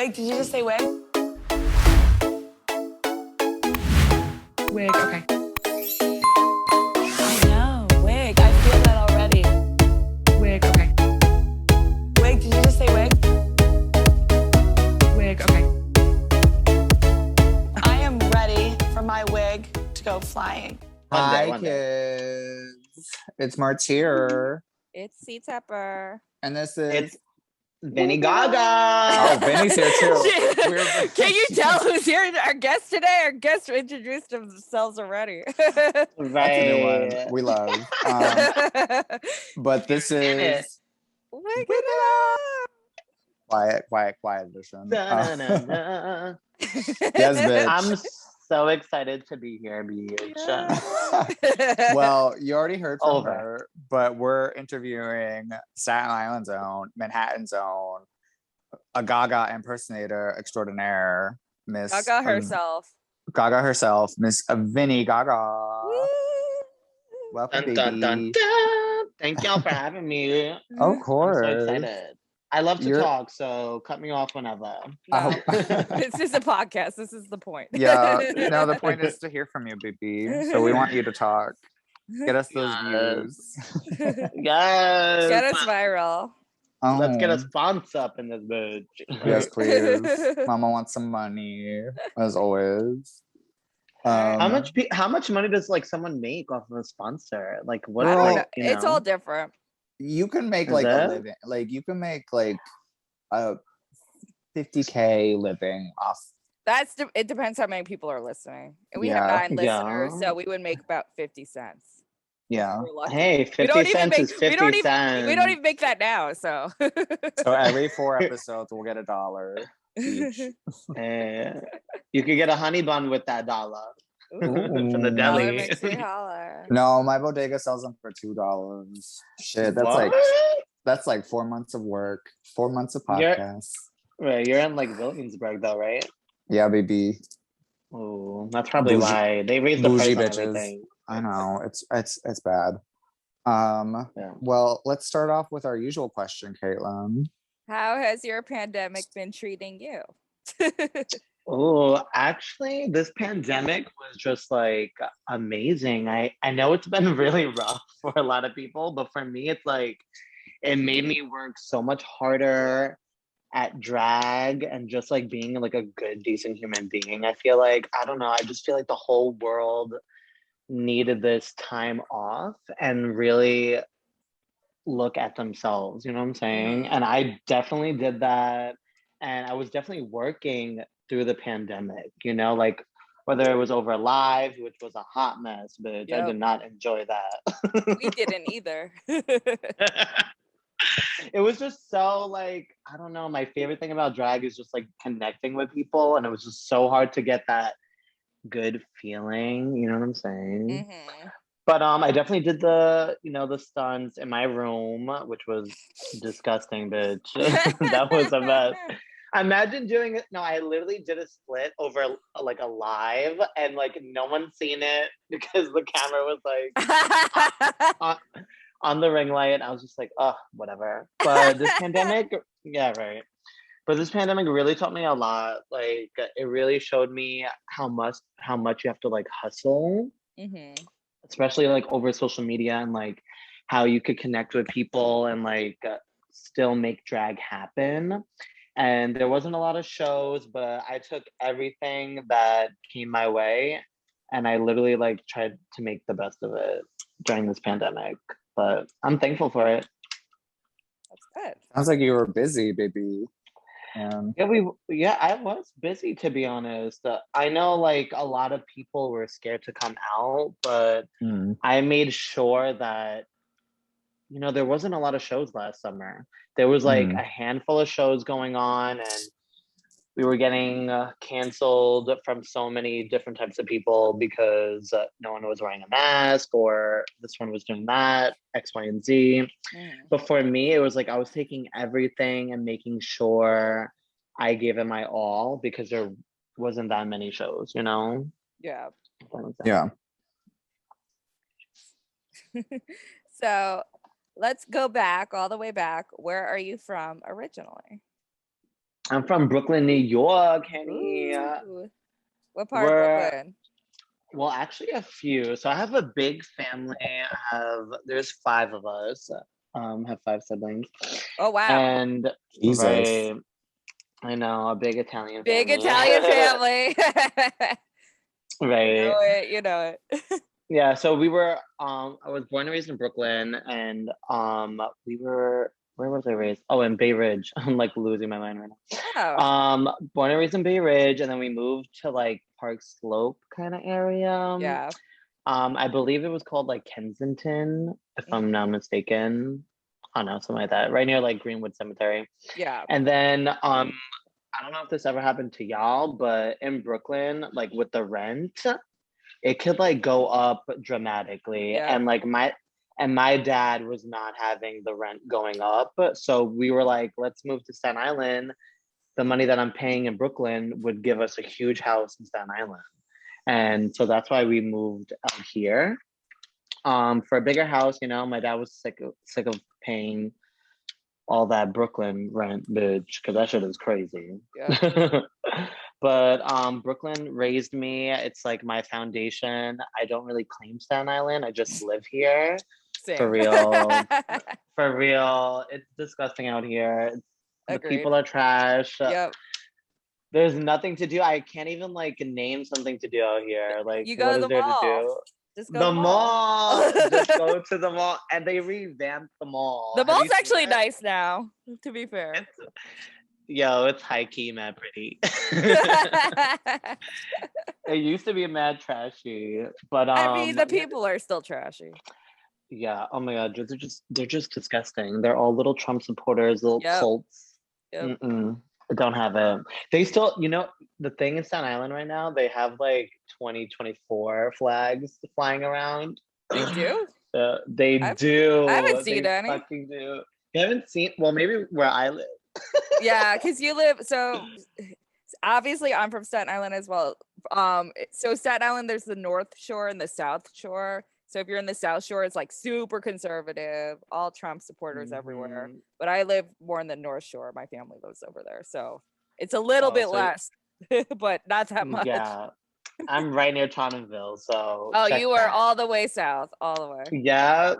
Wig, did you just say wig? Wig, okay. I know, wig. I feel that already. Wig, okay. Wig, did you just say wig? Wig, okay. I am ready for my wig to go flying. Hi, kids. It's Martyr. It's C.Tepper. And this is... It's Vinny Gaga. Oh, Vinny's here too. Can you tell who's here? Our guest today? Our guests introduced themselves already. Right. That's a new one we love. But this is... Wake it up. Quiet edition. Da-na-na-na. Yes, bitch. I'm so excited to be here, BH. Well, you already heard from her, but we're interviewing Staten Island's own, Manhattan's own, a Gaga impersonator extraordinaire, Miss Gaga herself. Miss Vinny Gaga. Woo. Welcome, Dun, baby. dun, dun, dun. Thank y'all for having me. Of course. I'm so excited. I love to talk, so cut me off whenever. No. This is a podcast. This is the point. Yeah, no, the point is to hear from you, baby. So we want you to talk. Get us those views. Yes. Get us viral. Let's get a sponsor up in this bitch. Yes, please. Mama wants some money, as always. How much money does like someone make off of a sponsor? Like what? I don't like, know. you know? It's all different. You can make like a living, like you can make like a 50K living off. It depends how many people are listening. And we have 9 listeners, so we would make about 50 cents. Yeah. Hey, 50 cents is 50 cents. We don't even make that now, so. So every 4 episodes, we'll get $1 each. You could get a honey bun with that $1 from the deli. Makes me holler. No, my bodega sells them for $2. Shit, that's like 4 months of work, 4 months of podcasts. You're in like Williamsburg though, right? Yeah, baby. Oh, that's probably why they raised the price on everything. I know it's bad. Well, let's start off with our usual question, Caitlin. How has your pandemic been treating you? Oh, actually, this pandemic was just like amazing. I know it's been really rough for a lot of people, but for me, it's like it made me work so much harder at drag and just like being like a good, decent human being. I feel like, I don't know, I just feel like the whole world needed this time off and really look at themselves, you know what I'm saying? And I definitely did that. And I was definitely working through the pandemic, you know, like whether it was over live, which was a hot mess, but I did not enjoy that. We didn't either. It was just so like, I don't know, my favorite thing about drag is just like connecting with people, and it was just so hard to get that good feeling, you know what I'm saying? But I definitely did the stunts in my room, which was disgusting, bitch. That was a mess. Imagine doing it. No, I literally did a split over like a live, and like no one's seen it because the camera was like on the ring light. I was just like, oh, whatever. But this pandemic, But this pandemic really taught me a lot. Like it really showed me how much you have to like hustle, especially like over social media, and like how you could connect with people and like still make drag happen. And there wasn't a lot of shows, but I took everything that came my way, and I literally like tried to make the best of it during this pandemic. But I'm thankful for it. That's good. Sounds like you were busy, baby. I was busy, to be honest. I know like a lot of people were scared to come out, but I made sure that, you know, there wasn't a lot of shows last summer. There was like a handful of shows going on, and we were getting canceled from so many different types of people because no one was wearing a mask, or this one was doing that, X, Y, and Z. But for me, it was like I was taking everything and making sure I gave it my all, because there wasn't that many shows, you know? Yeah. Yeah. So let's go back, all the way back. Where are you from originally? I'm from Brooklyn, New York, honey. Ooh. What part of Brooklyn? Well, actually a few. So I have a big family. There's 5 of us. Have 5 siblings. Oh wow. And Jesus. right, I know, a big Italian Big family. Italian family. Right. You know it. Yeah, so we were I was born and raised in Brooklyn, and we were, where was I raised? Oh, in Bay Ridge. I'm like losing my mind right now. Oh. Born and raised in Bay Ridge, and then we moved to like Park Slope kind of area. Yeah. I believe it was called like Kensington, if I'm not mistaken. I don't know, something like that. Right near like Greenwood Cemetery. Yeah. And then I don't know if this ever happened to y'all, but in Brooklyn, like with the rent, it could like go up dramatically. Yeah. And like my dad was not having the rent going up. So we were like, let's move to Staten Island. The money that I'm paying in Brooklyn would give us a huge house in Staten Island. And so that's why we moved out here. For a bigger house, you know, my dad was sick of paying all that Brooklyn rent, bitch, because that shit is crazy. Yeah. But Brooklyn raised me. It's like my foundation. I don't really claim Staten Island. I just live here. Same. For real. For real. It's disgusting out here. The people are trash. Yep. There's nothing to do. I can't even like name something to do out here. Like, you go to the mall. Just go to the mall. Just go to the mall. And they revamped the mall. The mall's actually nice now, to be fair. It's high key, mad pretty. It used to be mad trashy, but I mean, the people are still trashy. Yeah. Oh my god, they're just disgusting. They're all little Trump supporters, little cults. Yep. I don't have it. They still, you know, the thing in Staten Island right now, they have like 2024 flags flying around. They do? They do. I haven't seen any. Fucking do. You haven't seen? Well, maybe where I live. Yeah, because you live. So obviously, I'm from Staten Island as well. So Staten Island, there's the North Shore and the South Shore. So if you're in the South Shore, it's like super conservative, all Trump supporters everywhere. But I live more in the North Shore. My family lives over there, so it's a little bit less, but not that much. Yeah, I'm right near Tonneville, so. Oh, you are all the way south, all the way. Yeah.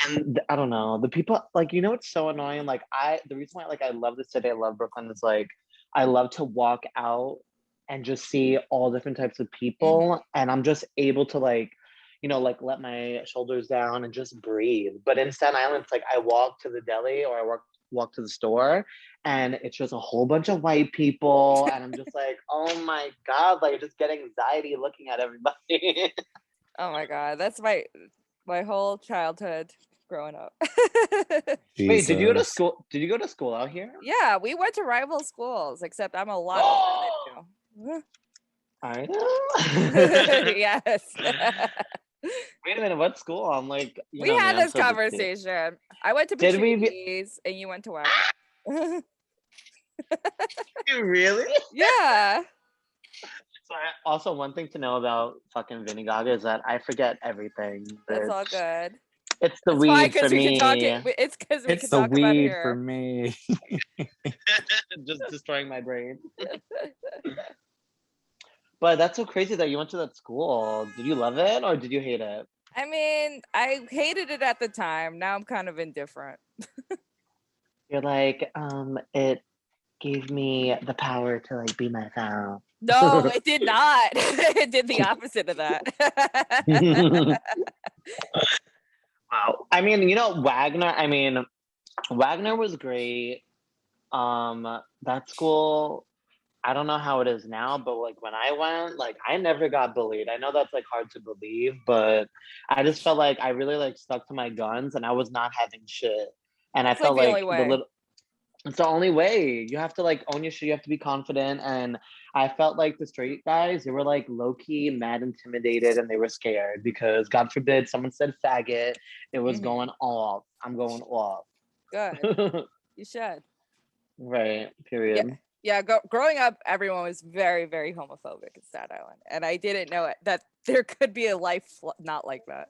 And I don't know, the people, like, you know, it's so annoying. Like the reason why like I love the city, I love Brooklyn, is like I love to walk out and just see all different types of people, and I'm just able to like, you know, like let my shoulders down and just breathe. But in Staten Island, it's like I walk to the deli or I walk to the store, and it's just a whole bunch of white people, and I'm just like, oh my god, like I just get anxiety looking at everybody. Oh my god, that's my whole childhood growing up. Wait, did you go to school? Did you go to school out here? Yeah, we went to rival schools, except I'm a lot older than you. I know. Yes. Wait a minute, what school? I'm like, we had this conversation. I went to Patrice and you went to Wagner. You really? Yeah. So also, one thing to know about fucking Vinny Gaga is that I forget everything. That's all good. It's the weed for me. It's because we can the talk about it weed here. for me. Just destroying my brain. But that's so crazy that you went to that school. Did you love it or did you hate it? I mean, I hated it at the time. Now I'm kind of indifferent. You're like, it gave me the power to like be myself. No, it did not. It did the opposite of that. Wow. I mean, you know, Wagner was great. That school, I don't know how it is now, but like when I went, like I never got bullied. I know that's like hard to believe, but I just felt like I really like stuck to my guns and I was not having shit. And I felt like it's the only way. You have to like own your shit. You have to be confident. And I felt like the straight guys, they were like low-key mad intimidated and they were scared because God forbid someone said faggot. It was going off. I'm going off. Good. You should. Right. Period. Yeah. Growing up, everyone was very, very homophobic in Staten Island. And I didn't know that there could be a life not like that.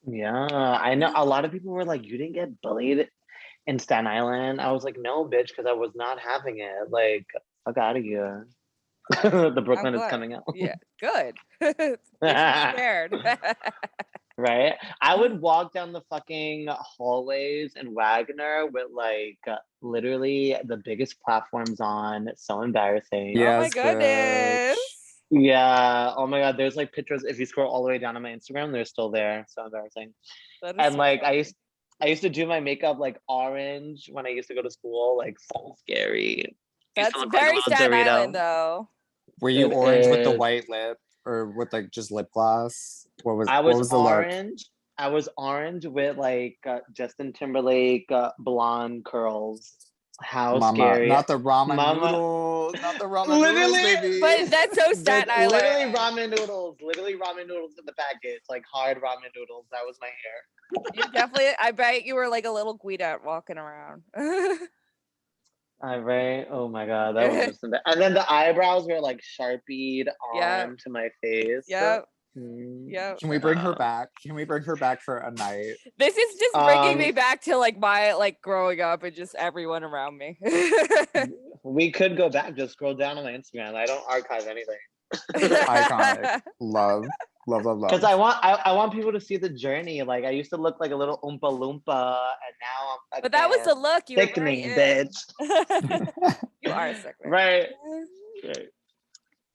Yeah. I know a lot of people were like, you didn't get bullied in Staten Island. I was like, no, bitch, because I was not having it. Like, fuck out of here. The Brooklyn is coming out. Yeah, good. Makes me scared. Right? I would walk down the fucking hallways in Wagner with like literally the biggest platforms on. It's so embarrassing. Oh my Yes, goodness. bitch. Yeah. Oh my god. There's like pictures. If you scroll all the way down on my Instagram, they're still there. So embarrassing. That is And so like funny. I used to do my makeup like orange when I used to go to school. Like so scary. Used to That's look like a very little Staten Dorito. Island, though. Were you It orange with the is. white lip or with like just lip gloss? I What was was the look? orange. I was orange with like Justin Timberlake blonde curls. How Mama, scary. not the ramen Mama. noodles, not the ramen noodles, Literally, baby. But that's so Staten bitch, Island. literally ramen noodles in the package, like hard ramen noodles. That was my hair. You definitely, I bet you were like a little Guido walking around. All right. Oh my god, that was just and then the eyebrows were like sharpied Yeah. onto my face. Yep. Mm. Yep. Can we bring her back? Can we bring her back for a night? This is just bringing me back to like my like growing up and just everyone around me. We could go back. Just scroll down on my Instagram. I don't archive anything. Iconic. Love. Because I want people to see the journey. Like I used to look like a little Oompa Loompa, and now I'm But that was the look. You were very sickening, in. bitch. You are sickening. Right.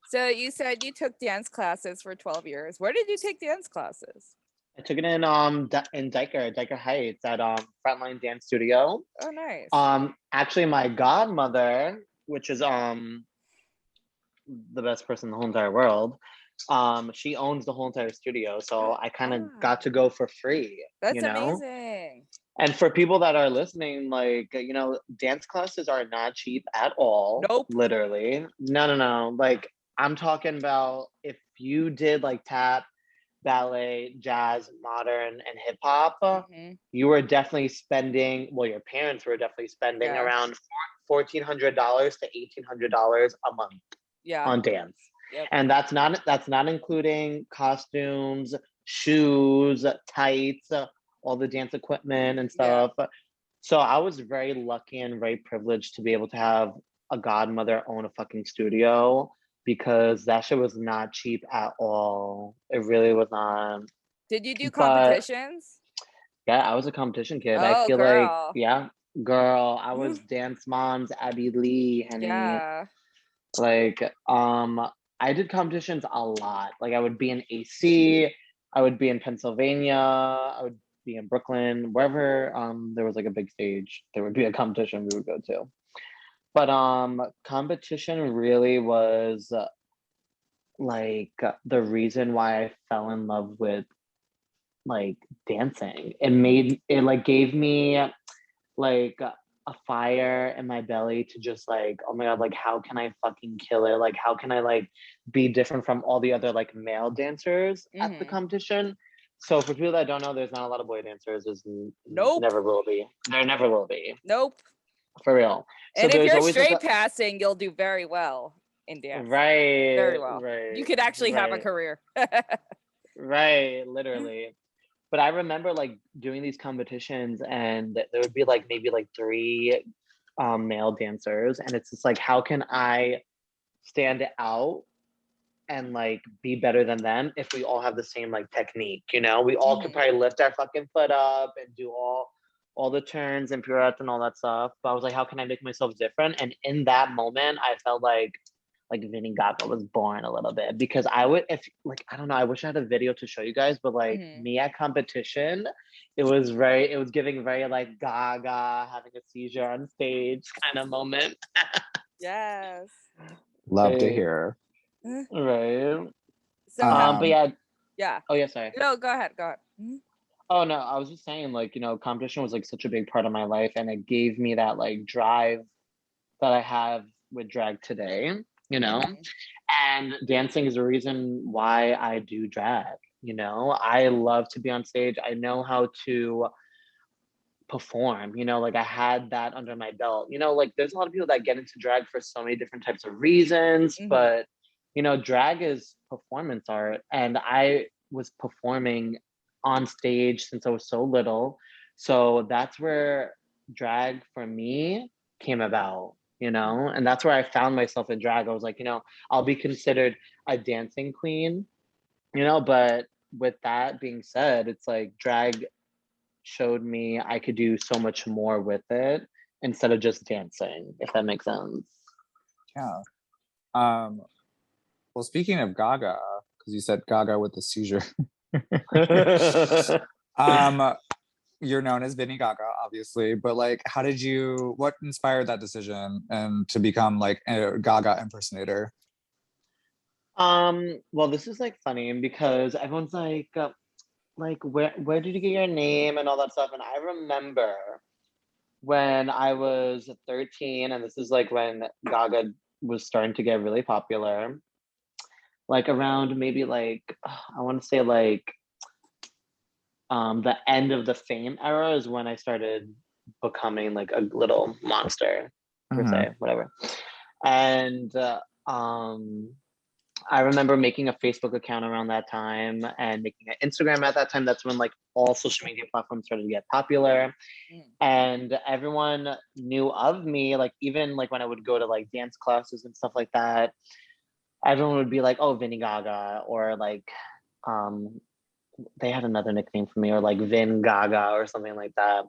So you said you took dance classes for 12 years. Where did you take dance classes? I took it in Diker Heights at Frontline Dance Studio. Oh, nice. Actually, my godmother, which is the best person in the whole entire world, she owns the whole entire studio, so I kind of got to go for free. That's amazing. And for people that are listening, like, you know, dance classes are not cheap at all. Nope. Literally. No. Like, I'm talking about if you did like tap, ballet, jazz, modern, and hip hop, you were definitely spending, well, your parents were definitely spending around $1,400 to $1,800 a month on dance. Yep. And that's not including costumes, shoes, tights, all the dance equipment and stuff. Yeah. So I was very lucky and very privileged to be able to have a godmother own a fucking studio, because that shit was not cheap at all. It really was not. Did you do competitions? Yeah, I was a competition kid. Oh, I feel girl. like, yeah, girl, I was Dance Mom's Abby Lee, honey. Yeah. Like, I did competitions a lot. Like, I would be in AC, I would be in Pennsylvania, I would be in Brooklyn, wherever there was like a big stage, there would be a competition we would go to. But competition really was like the reason why I fell in love with like dancing. It like gave me like a fire in my belly to just like, oh my god, like how can I fucking kill it? Like how can I like be different from all the other like male dancers at the competition? So for people that don't know, there's not a lot of boy dancers. There's never will be. There never will be. Nope. For real. So and if you're straight passing, you'll do very well in dance. Right. Very well. Right. You could actually have a career. Right. Literally. But I remember like doing these competitions, and there would be like maybe like 3 male dancers, and it's just like, how can I stand out and like be better than them if we all have the same like technique? You know, we all could probably lift our fucking foot up and do all the turns and pirouettes and all that stuff. But I was like, how can I make myself different? And in that moment, I felt like Vinny Gaga was born a little bit, because I would, if like, I don't know, I wish I had a video to show you guys, but like me at competition, it was giving very like Gaga having a seizure on stage kind of moment. Yes. Love to hear. Right. So, but yeah. Yeah. Oh yeah, sorry. No, go ahead. Oh no, I was just saying, like, you know, competition was like such a big part of my life, and it gave me that like drive that I have with drag today, you know. And dancing is the reason why I do drag, you know. I love to be on stage. I know how to perform, you know, like I had that under my belt. You know, like there's a lot of people that get into drag for so many different types of reasons, but you know, drag is performance art, and I was performing on stage since I was so little. So that's where drag for me came about, you know, and that's where I found myself in drag. I was like, you know, I'll be considered a dancing queen, you know, but with that being said, it's like drag showed me I could do so much more with it instead of just dancing, if that makes sense. Yeah. Well, speaking of Gaga, because you said Gaga with the seizure. You're known as Vinny Gaga, obviously, but like, what inspired that decision and to become like a Gaga impersonator? Well, this is like funny because everyone's like where did you get your name and all that stuff? And I remember when I was 13, and this is like when Gaga was starting to get really popular, like around maybe like I want to say like the end of the Fame era is when I started becoming like a little monster per se, whatever. And I remember making a Facebook account around that time and making an Instagram at that time. That's when like all social media platforms started to get popular. And everyone knew of me. Like even like when I would go to like dance classes and stuff like that, everyone would be like, oh, Vinny Gaga, or like they had another nickname for me, or like Vin Gaga or something like that.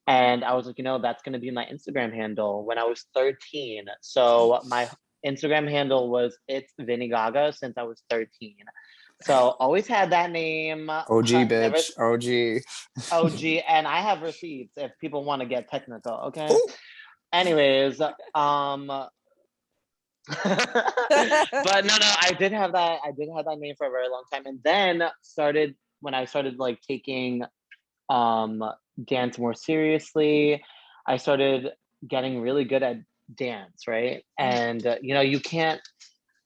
And I was like, you know, that's going to be my Instagram handle when I was 13. So my Instagram handle was It's Vinny Gaga since I was 13. So always had that name. OG, bitch. OG. And I have receipts if people want to get technical. Okay. Ooh. Anyways, but no, I did have that name for a very long time. And then when I started like taking dance more seriously, I started getting really good at dance, right? And you know, you can't,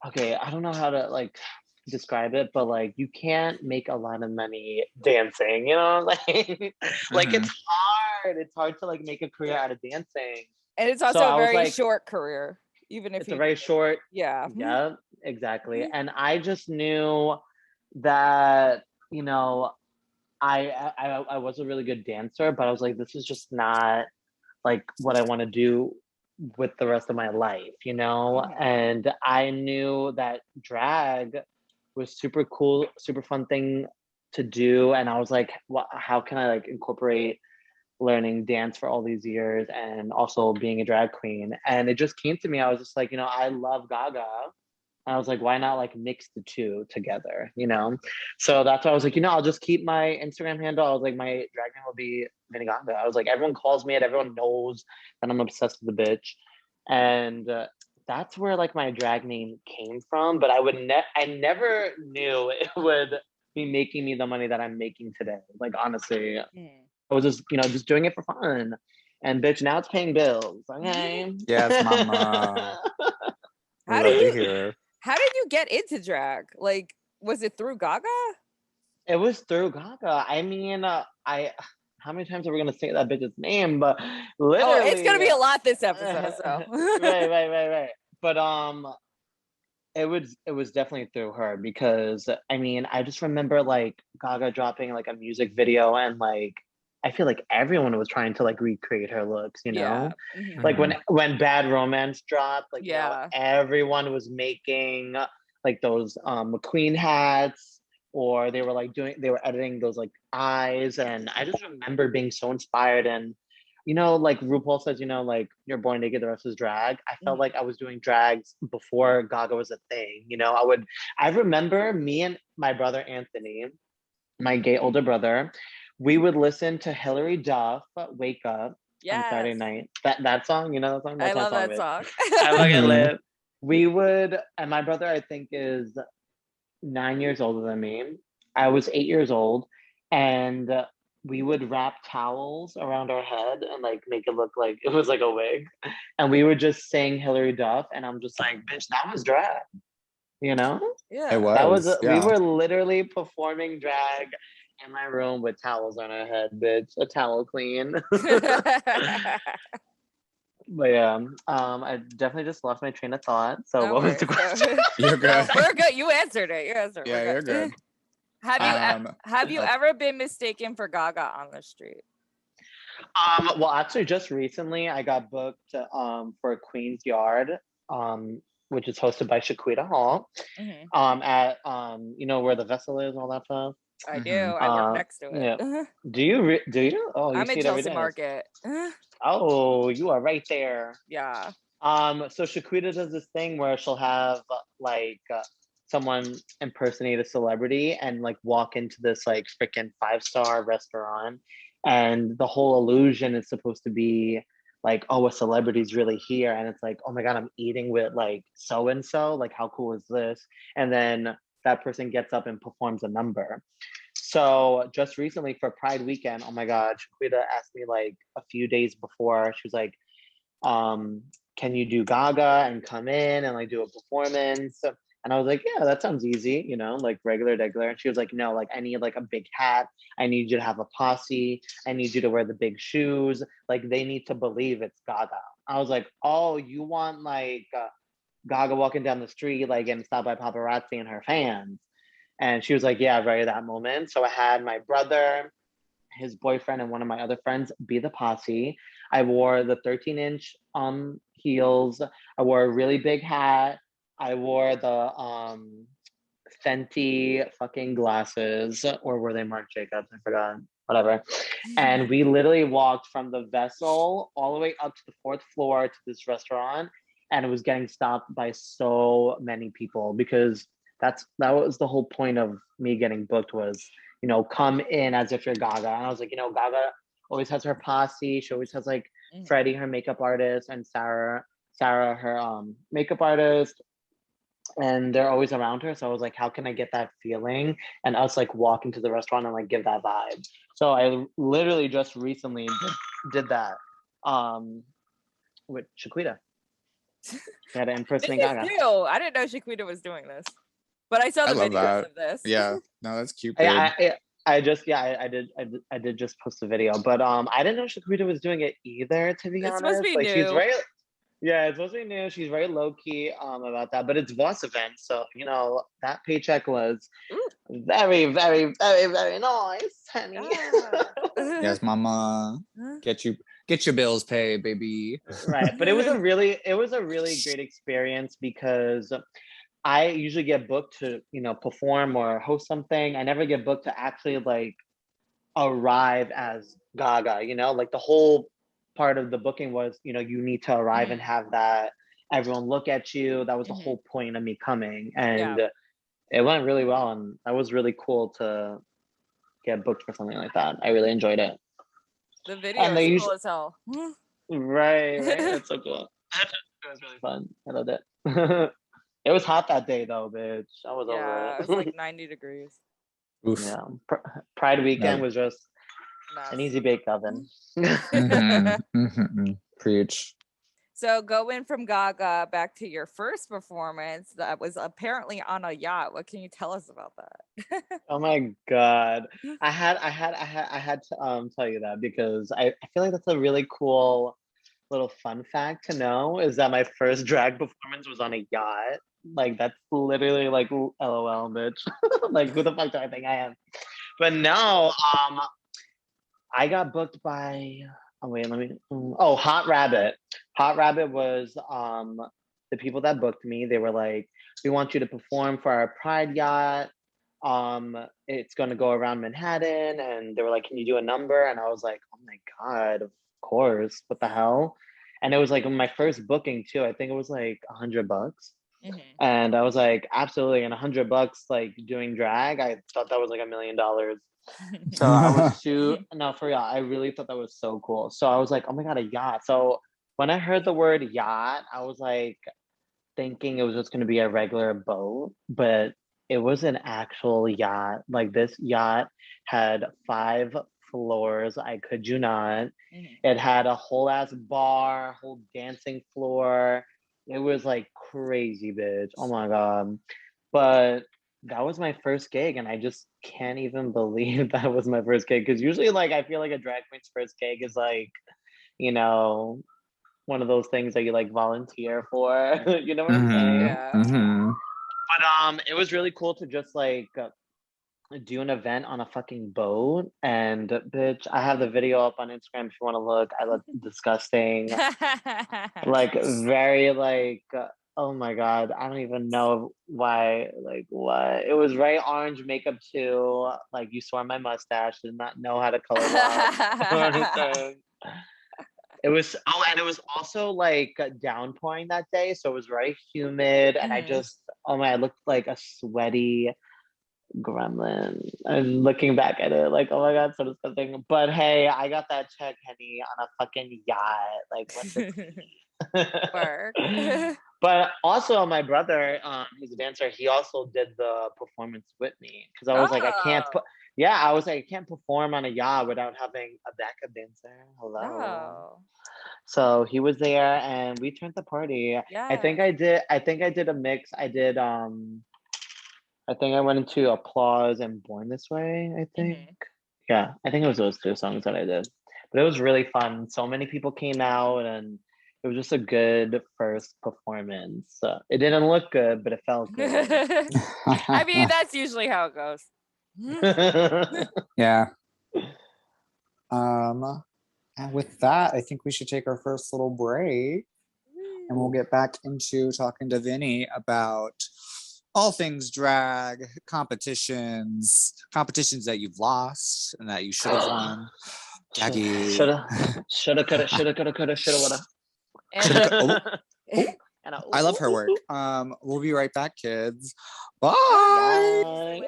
okay, I don't know how to like describe it, but like you can't make a lot of money dancing, you know, like like it's hard to like make a career out of dancing, and it's also a very short career, even if it's a very short, yeah, exactly. And I just knew that, you know, I was a really good dancer, but I was like, this is just not like what I want to do with the rest of my life, you know? And I knew that drag was super cool, super fun thing to do. And I was like, how can I like incorporate learning dance for all these years and also being a drag queen? And it just came to me. I was just like, you know, I love Gaga. I was like, why not like mix the two together, you know? So that's why I was like, you know, I'll just keep my Instagram handle. I was like, my drag name will be Vinny Gaga. I was like, everyone calls me it. Everyone knows that I'm obsessed with the bitch. And that's where like my drag name came from. But I never knew it would be making me the money that I'm making today. Like, honestly, I was just, you know, just doing it for fun. And bitch, now it's paying bills. Okay. Yes, mama. How did you get into drag? Like, was it through Gaga? It was through Gaga. I mean, how many times are we gonna say that bitch's name? But literally, it's gonna be a lot this episode. So right. But it was definitely through her, because I mean, I just remember like Gaga dropping like a music video, and like I feel like everyone was trying to like recreate her looks, you know? Like when Bad Romance dropped, like you know, everyone was making like those McQueen hats, or they were editing those like eyes. And I just remember being so inspired. And you know, like RuPaul says, you know, like you're born naked, the rest is drag. I felt like I was doing drags before Gaga was a thing, you know? I remember me and my brother Anthony, my gay older brother, we would listen to Hilary Duff, Wake Up, on Saturday night. That song, you know that song? I love that song. I fucking live. We would, and my brother, I think, is 9 years older than me. I was 8 years old, and we would wrap towels around our head and like make it look like it was like a wig. And we would just sing Hilary Duff, and I'm just like, bitch, that was drag. You know? Yeah. It was. We were literally performing drag in my room with towels on our head, bitch. A towel queen. But yeah, I definitely just lost my train of thought. So what was the question? You're good. We're good. You answered it. Yeah, you're good. Have you ever been mistaken for Gaga on the street? Well, actually, just recently I got booked for Queen's Yard, which is hosted by Shaquita Hall. At you know where the vessel is and all that stuff. I do. I work next to it. Yeah. Do you? Do you? Oh, you I'm see in it every Chelsea day. Market. Oh, you are right there. Yeah. So Shaquita does this thing where she'll have like someone impersonate a celebrity and like walk into this like freaking 5-star restaurant, and the whole illusion is supposed to be like, oh, a celebrity's really here, and it's like, oh my god, I'm eating with like so and so. Like, how cool is this? And then that person gets up and performs a number. So just recently for Pride weekend, oh my god, Shaquita asked me like a few days before. She was like, can you do Gaga and come in and like do a performance? And I was like, yeah, that sounds easy, you know, like regular. And she was like, no, like I need like a big hat. I need you to have a posse. I need you to wear the big shoes. Like they need to believe it's Gaga. I was like, oh, you want like Gaga walking down the street, like getting stopped by paparazzi and her fans? And she was like, yeah, right at that moment. So I had my brother, his boyfriend, and one of my other friends be the posse. I wore the 13-inch heels. I wore a really big hat. I wore the Fenty fucking glasses, or were they Marc Jacobs? I forgot. Whatever. And we literally walked from the vessel all the way up to the 4th floor to this restaurant, and it was getting stopped by so many people because that was the whole point of me getting booked was, you know, come in as if you're Gaga. And I was like, you know, Gaga always has her posse. She always has like Freddie, her makeup artist, and Sarah, her makeup artist. And they're always around her. So I was like, how can I get that feeling? And us like walk into the restaurant and like give that vibe. So I literally just recently did that with Shaquita. She had to impersonate Gaga. New. I didn't know Shaquita was doing this. But I saw the videos of this. Yeah, no, that's cute. I did just post a video, but I didn't know Shaquita was doing it either. To be honest, supposed to be like new. she's very, yeah, it's supposed to be new. She's very low key about that, but it's Voss event, so you know that paycheck was very, very, very, very nice, honey. Yes, mama, get your bills paid, baby. Right, but it was a really great experience because I usually get booked to, you know, perform or host something. I never get booked to actually like arrive as Gaga, you know, like the whole part of the booking was, you know, you need to arrive and have that everyone look at you. That was the whole point of me coming. And it went really well. And that was really cool to get booked for something like that. I really enjoyed it. The video is cool as hell. Right. That's so cool. It was really fun. I loved it. It was hot that day though, bitch. I was over it. It was like 90 degrees. Oof. Yeah. Pride weekend was just an easy bake oven. Preach. So going from Gaga back to your first performance that was apparently on a yacht. What can you tell us about that? Oh my god. I had to tell you that because I feel like that's a really cool little fun fact to know is that my first drag performance was on a yacht. Like that's literally like LOL, bitch. Like who the fuck do I think I am? But no, I got booked by Hot Rabbit. Hot Rabbit was the people that booked me. They were like, we want you to perform for our Pride yacht. It's gonna go around Manhattan, and they were like, can you do a number? And I was like, oh my god, of course. What the hell? And it was like my first booking too. I think it was like $100. And I was like, absolutely. And $100 like doing drag, I thought that was like $1 million. So I was no, for real, I really thought that was so cool. So I was like, oh my god, a yacht. So when I heard the word yacht, I was like thinking it was just gonna be a regular boat, but it was an actual yacht. Like this yacht had 5 floors. I kid you not. It had a whole ass bar, whole dancing floor. It was like crazy, bitch. Oh my god. But that was my first gig, and I just can't even believe that was my first gig. Because usually, like, I feel like a drag queen's first gig is like, you know, one of those things that you like volunteer for. You know what I'm saying? Yeah. But it was really cool to just like do an event on a fucking boat, and bitch, I have the video up on Instagram if you want to look. I look disgusting, like very like. Oh my god, I don't even know why. Like what? It was very orange makeup too. Like you saw my mustache. Did not know how to color lock. It was and it was also like downpouring that day, so it was very humid, and I just I looked like a sweaty gremlin. And looking back at it, like, oh my god, so disgusting. But hey, I got that check, Henny, on a fucking yacht. Like, what's the WERRRK. But also my brother, he's a dancer, he also did the performance with me. Cause I was like, I can't put I was like, I can't perform on a yacht without having a backup dancer. Hello. Oh. So he was there and we turned the party. Yeah. I think I did a mix. I did I think I went into Applause and Born This Way, I think. Yeah, I think it was those two songs that I did. But it was really fun. So many people came out and it was just a good first performance. It didn't look good, but it felt good. I mean, that's usually how it goes. Yeah. And with that, I think we should take our first little break, and we'll get back into talking to Vinny about all things drag, competitions that you've lost and that you should have won. Jackie. Shoulda, coulda, woulda. I love her work. We'll be right back, kids. Bye.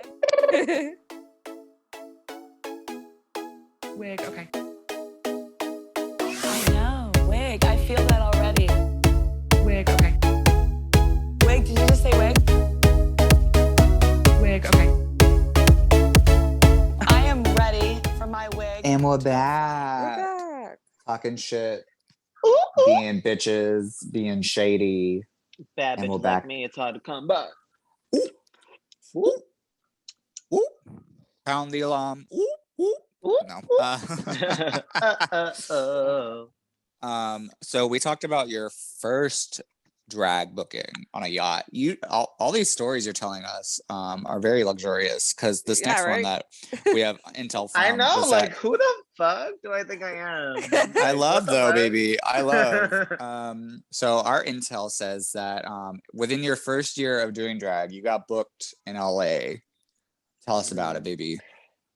Wig, okay. I know. Wig. I feel that already. Wig, okay. Wig. Did you just say wig? Wig, okay. I am ready for my wig. And we're We're back. back. Talking shit. Being bitches. Being shady. Bad And we're bitches back. like me, it's hard to come back. Ooh. Ooh. Pound the alarm. Ooh. Ooh. No. So we talked about your first drag booking on a yacht. All these stories you're telling us are very luxurious, because this Yeah, next one right? that we have intel from. I know, is like, that- who the fuck do I think I am? I love What the though, fuck? baby. I love. So our intel says that within your first year of doing drag, you got booked in LA. Tell us about it, baby.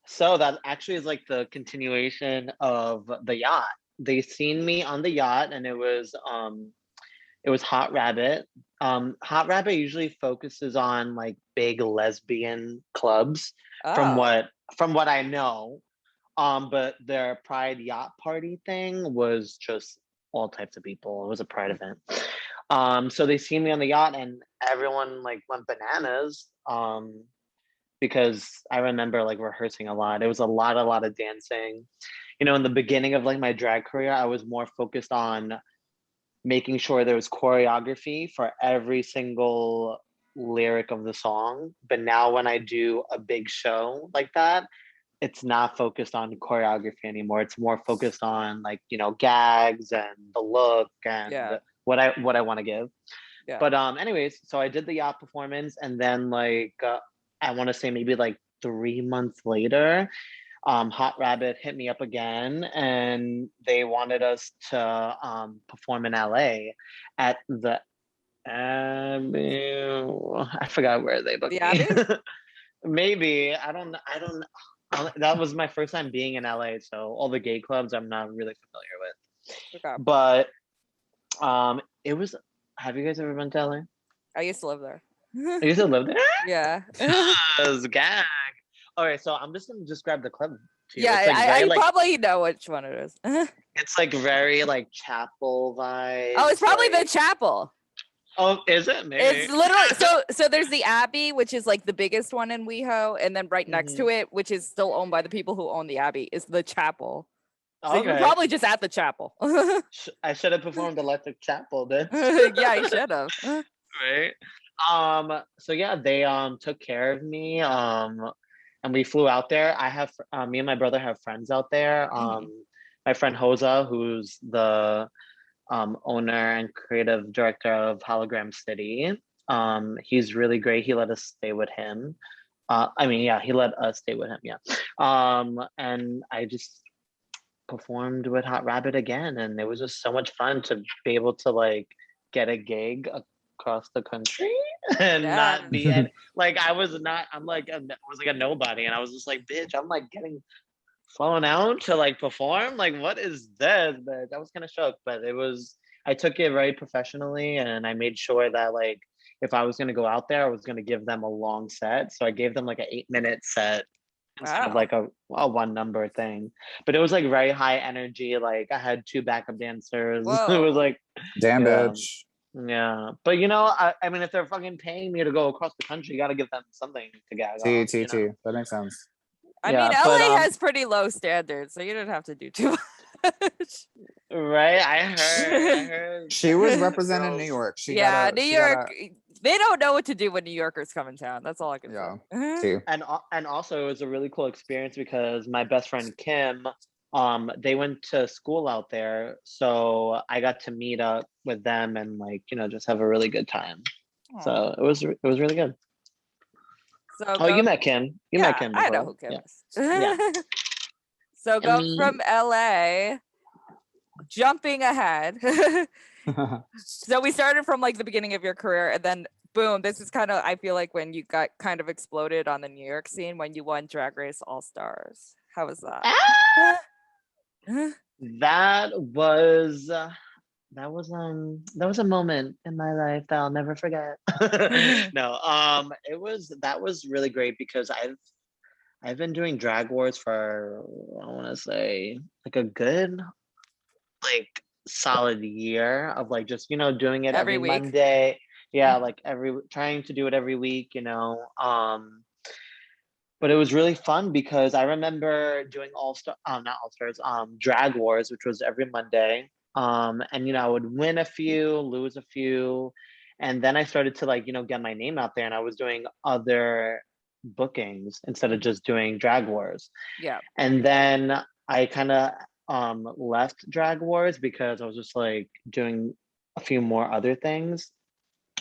So that actually is like the continuation of the yacht. They seen me on the yacht, and it was Hot Rabbit. Hot Rabbit usually focuses on like big lesbian clubs, from what I know. But their Pride Yacht Party thing was just all types of people. It was a Pride event. So they seen me on the yacht, and everyone like went bananas. Because I remember like rehearsing a lot. It was a lot of dancing. You know, in the beginning of like my drag career, I was more focused on making sure there was choreography for every single lyric of the song. But now when I do a big show like that, it's not focused on choreography anymore. It's more focused on like, you know, gags and the look and what I want to give. Yeah. But anyways, so I did the yacht performance, and then like I want to say maybe like 3 months later, Hot Rabbit hit me up again, and they wanted us to perform in LA at the Abbey. I forgot where they booked me. Maybe I don't. That was my first time being in LA, so all the gay clubs I'm not really familiar with. Okay. But it was. Have you guys ever been to LA? I used to live there. You used to live there? Yeah. Gag. All right, so I'm just gonna grab the clip. To you. Yeah, like I probably know which one it is. It's like very like chapel vibe. Oh, it's probably like... the chapel. Oh, is it? Maybe. It's literally so there's the Abbey, which is like the biggest one in WeHo, and then right next to it, which is still owned by the people who own the Abbey, is the chapel. So you're probably just at the chapel. I should have performed Electric Chapel then. Yeah, you should have. Right. So yeah, they took care of me. And we flew out there. I have me and my brother have friends out there. My friend Hosa, who's the owner and creative director of Hologram City. He's really great. He let us stay with him. I mean, yeah, he let us stay with him. Yeah. And I just performed with Hot Rabbit again, and it was just so much fun to be able to like get a gig across the country and not be like I was like a nobody, and I was just like, bitch, I'm like getting flown out to like perform. Like, what is this? But I was kind of shocked, but I took it very professionally, and I made sure that like if I was going to go out there, I was going to give them a long set. So I gave them like an 8-minute set instead of like a one number thing. But it was like very high energy. Like I had 2 backup dancers. It was like, damn bitch. Yeah. But you know, I mean, if they're fucking paying me to go across the country, you got to give them something to gag on. That makes sense. I mean, LA has pretty low standards, so you don't have to do too much. Right? I heard. She was representing New York. New York. They don't know what to do when New Yorkers come in town. That's all I can say. And also, it was a really cool experience because my best friend Kim, they went to school out there, so I got to meet up with them and like just have a really good time. Aww. So it was really good. So you met Kim. You met Kim before. I know who Kim is. Yeah. So go from LA, jumping ahead. So we started from like the beginning of your career, and then boom, this is kind of, I feel like when you got kind of exploded on the New York scene when you won Drag Race All Stars. How was that? That was a moment in my life that I'll never forget. No, that was really great because I've been doing Drag Wars for, I want to say like a good like solid year of like just doing it every week. Monday. Yeah, like trying to do it every week, but it was really fun because I remember doing Drag Wars, which was every Monday. And I would win a few, lose a few, and then I started to like get my name out there, and I was doing other bookings instead of just doing Drag Wars. Yeah. And then I kind of left Drag Wars because I was just like doing a few more other things.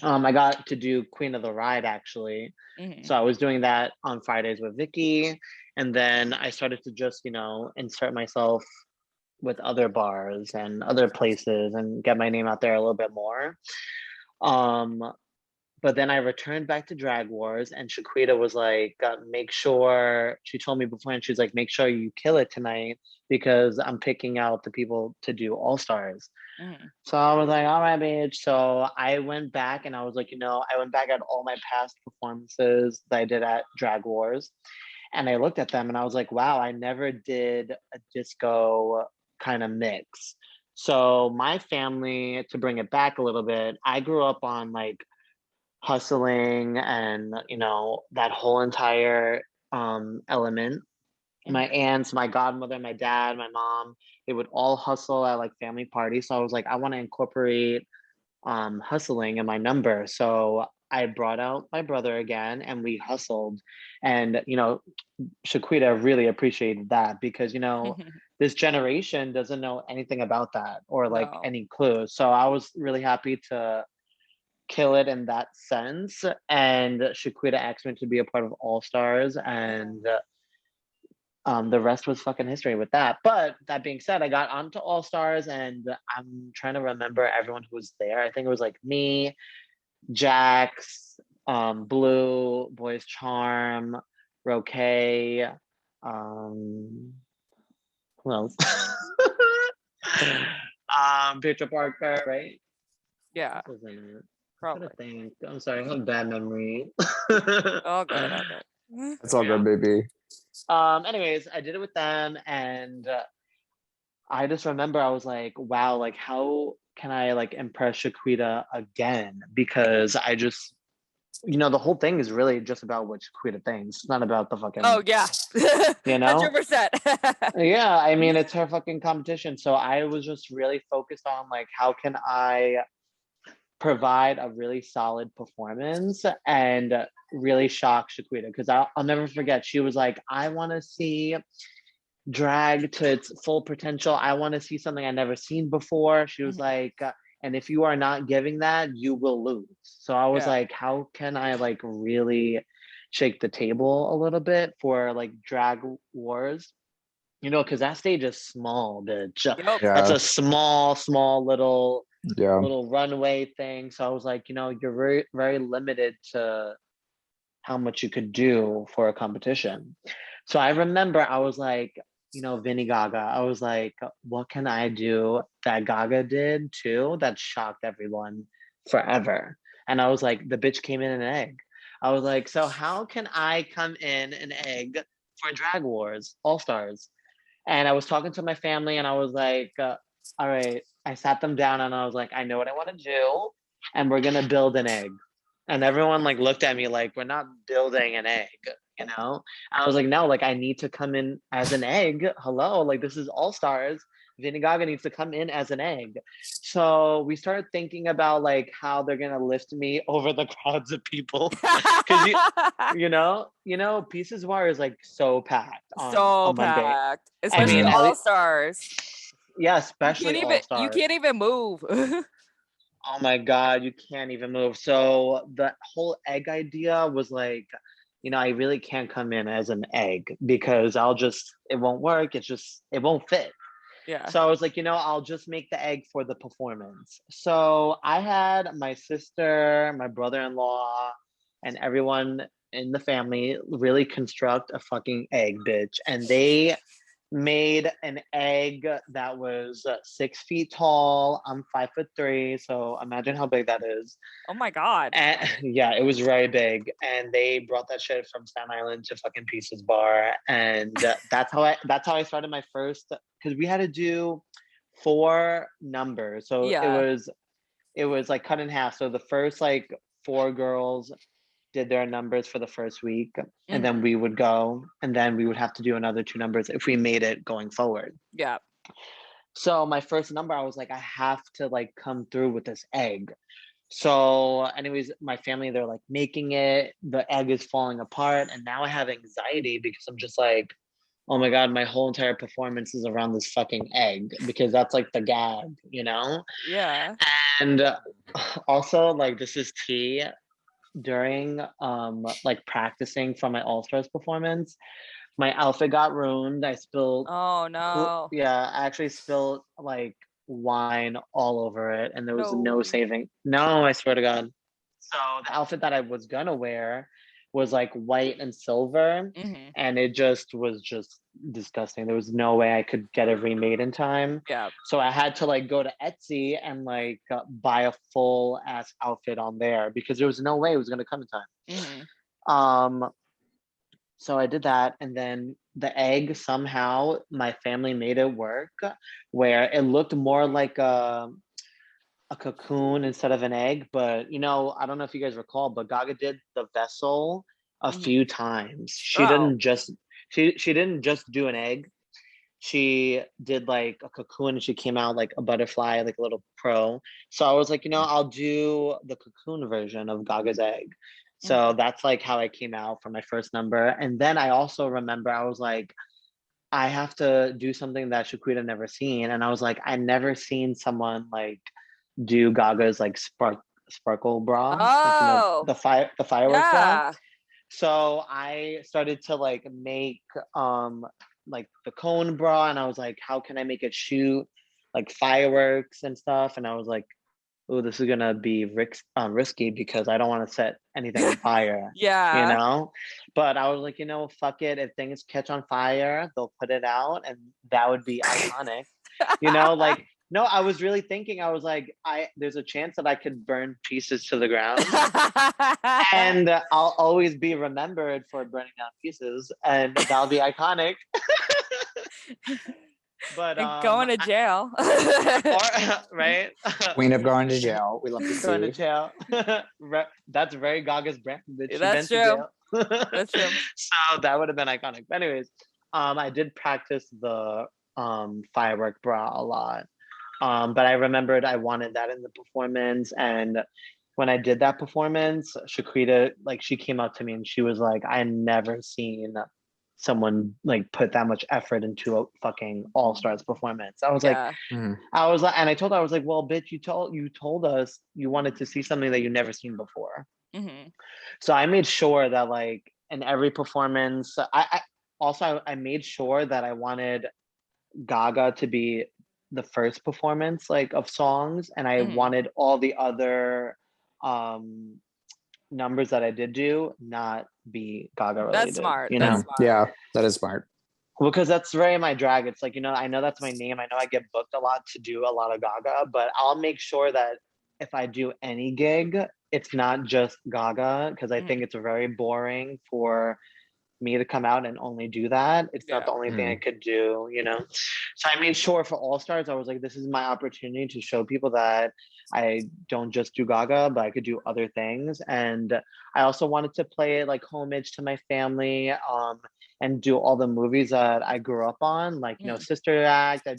I got to do Queen of the Ride actually. Mm-hmm. So I was doing that on Fridays with Vicky, and then I started to just insert myself with other bars and other places and get my name out there a little bit more. But then I returned back to Drag Wars, and Shaquita was like, make sure, she told me beforehand, she's like, make sure you kill it tonight because I'm picking out the people to do All Stars. So I was like, all right, bitch. So I went back and I was like, I went back at all my past performances that I did at Drag Wars. And I looked at them and I was like, wow, I never did a disco kind of mix. So my family, to bring it back a little bit, I grew up on like hustling and that whole entire element. My aunts, my godmother, my dad, my mom, they would all hustle at like family parties. So I was like, I want to incorporate hustling in my number. So I brought out my brother again and we hustled. And Shaquita really appreciated that because this generation doesn't know anything about that or like any clues. So I was really happy to kill it in that sense. And Shaquita asked me to be a part of All Stars, and the rest was fucking history with that. But that being said, I got onto All Stars, and I'm trying to remember everyone who was there. I think it was like me, Jax, Blue, Boys Charm, Roque, who else? Petra Parker, right? Yeah. Probably. I'm sorry, I have bad memory. All good. It's all good, baby. Anyways, I did it with them, and I just remember I was like, wow, like how can I like impress Shaquita again? Because I just, the whole thing is really just about what Shaquita thinks. It's not about the fucking 100%. Yeah, I mean, it's her fucking competition. So I was just really focused on like, how can I provide a really solid performance and really shock Shaquita? Because I'll never forget, she was like, I want to see drag to its full potential. I want to see something I've never seen before. She was like, and if you are not giving that, you will lose. So I was like, how can I like really shake the table a little bit for like drag wars, you know, because that stage is small, bitch. Yep. That's a small little Yeah. runway thing. So I was like, you know, you're very, very limited to how much you could do for a competition. So I remember I was like, you know, Vinny Gaga, I was like, what can I do that Gaga did too that shocked everyone forever? And I was like, the bitch came in an egg. I was like, so how can I come in an egg for Drag Wars All Stars? And I was talking to my family and I was like, all right, I sat them down and I was like, I know what I want to do and we're going to build an egg. And everyone like looked at me like, we're not building an egg, you know? I was like, no, like I need to come in as an egg. Hello, like this is All Stars. Vinny Gaga needs to come in as an egg. So we started thinking about like how they're gonna lift me over the crowds of people. Because you know, Pieces Bar is like so packed on Monday. Packed. Especially All Stars. Yeah, especially All Stars. You can't even move. Oh my God, you can't even move. So the whole egg idea was like, you know, I really can't come in as an egg because it won't work. It won't fit. Yeah. So I was like, you know, I'll just make the egg for the performance. So I had my sister, my brother-in-law, and everyone in the family really construct a fucking egg, bitch. And they made an egg that was 6 feet tall. I'm 5'3", so imagine how big that is. Oh my God. And yeah, it was very big. And they brought that shit from Staten Island to fucking Pieces Bar. And that's how I started my first, because we had to do 4 numbers. So it was like cut in half. So the first like 4 girls did their numbers for the first week, and then we would go, and then we would have to do another 2 numbers if we made it going forward. Yeah. So my first number, I was like, I have to like come through with this egg. So anyways, my family, they're like making it, the egg is falling apart, and now I have anxiety because I'm just like, oh my God, my whole entire performance is around this fucking egg, because that's like the gag, you know? Yeah. And also like, this is tea, during like practicing for my All Stars performance, my outfit got ruined. I spilled, oh no. Yeah, I actually spilled like wine all over it, and there was no saving. No, I swear to God. So the outfit that I was gonna wear was like white and silver, and it was just disgusting. There was no way I could get it remade in time. Yeah. So I had to like go to Etsy and like buy a full ass outfit on there, because there was no way it was gonna come in time. So I did that, and then the egg, somehow my family made it work, where it looked more like a cocoon instead of an egg. But you know, I don't know if you guys recall, but Gaga did the vessel a few times. She didn't just do an egg. She did like a cocoon, and she came out like a butterfly, like a little pro. So I was like, you know, I'll do the cocoon version of Gaga's egg. So that's like how I came out for my first number. And then I also remember I was like, I have to do something that Shaquita never seen. And I was like, I never seen someone like do Gaga's like sparkle bra. Like, you know, the fireworks bra. So I started to like make like the cone bra, and I was like, how can I make it shoot like fireworks and stuff? And I was like, oh, this is gonna be risky, because I don't want to set anything on fire. Yeah. You know? But I was like, you know, fuck it. If things catch on fire, they'll put it out, and that would be iconic. You know, like, no, I was really thinking, I was like, there's a chance that I could burn pieces to the ground. And I'll always be remembered for burning down pieces, and that'll be iconic. But going to jail. Right? Queen of going to jail. We love to see. Going to jail. That's very Gaga's brand. That's true. That's true. So that would have been iconic. But anyways, I did practice the firework bra a lot. But I remembered I wanted that in the performance. And when I did that performance, Shaquita, like, she came up to me and she was like, I never seen someone like put that much effort into a fucking All Stars performance. I was like, and I told her, I was like, well, bitch, you told us you wanted to see something that you never seen before. So I made sure that like in every performance. I made sure that I wanted Gaga to be the first performance like of songs, and I wanted all the other numbers that I did do not be Gaga related. That's smart. You know? That's smart. Yeah, that is smart. Because that's very my drag. It's like, you know, I know that's my name. I know I get booked a lot to do a lot of Gaga, but I'll make sure that if I do any gig, it's not just Gaga, because I think it's very boring for me to come out and only do that. It's not the only thing I could do, you know? So I made sure for All Stars, I was like, this is my opportunity to show people that I don't just do Gaga, but I could do other things. And I also wanted to play like homage to my family, and do all the movies that I grew up on, like, you know, Sister Act, I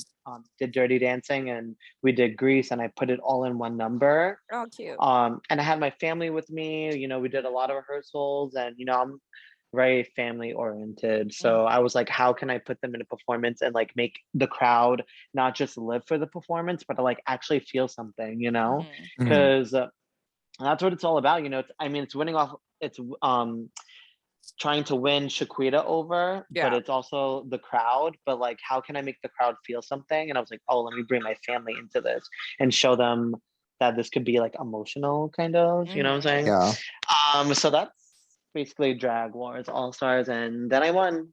did Dirty Dancing, and we did Grease, and I put it all in one number. Oh, cute. And I had my family with me, you know, we did a lot of rehearsals, and, you know, I'm very family oriented. So I was like, how can I put them in a performance and like make the crowd not just live for the performance, but to like actually feel something, you know? Because that's what it's all about, you know? It's winning off, it's trying to win Shaquita over, but it's also the crowd. But like, how can I make the crowd feel something? And I was like, oh, let me bring my family into this and show them that this could be like emotional, kind of, you know what I'm saying? Yeah. So that's basically Drag Wars All Stars, and then I won.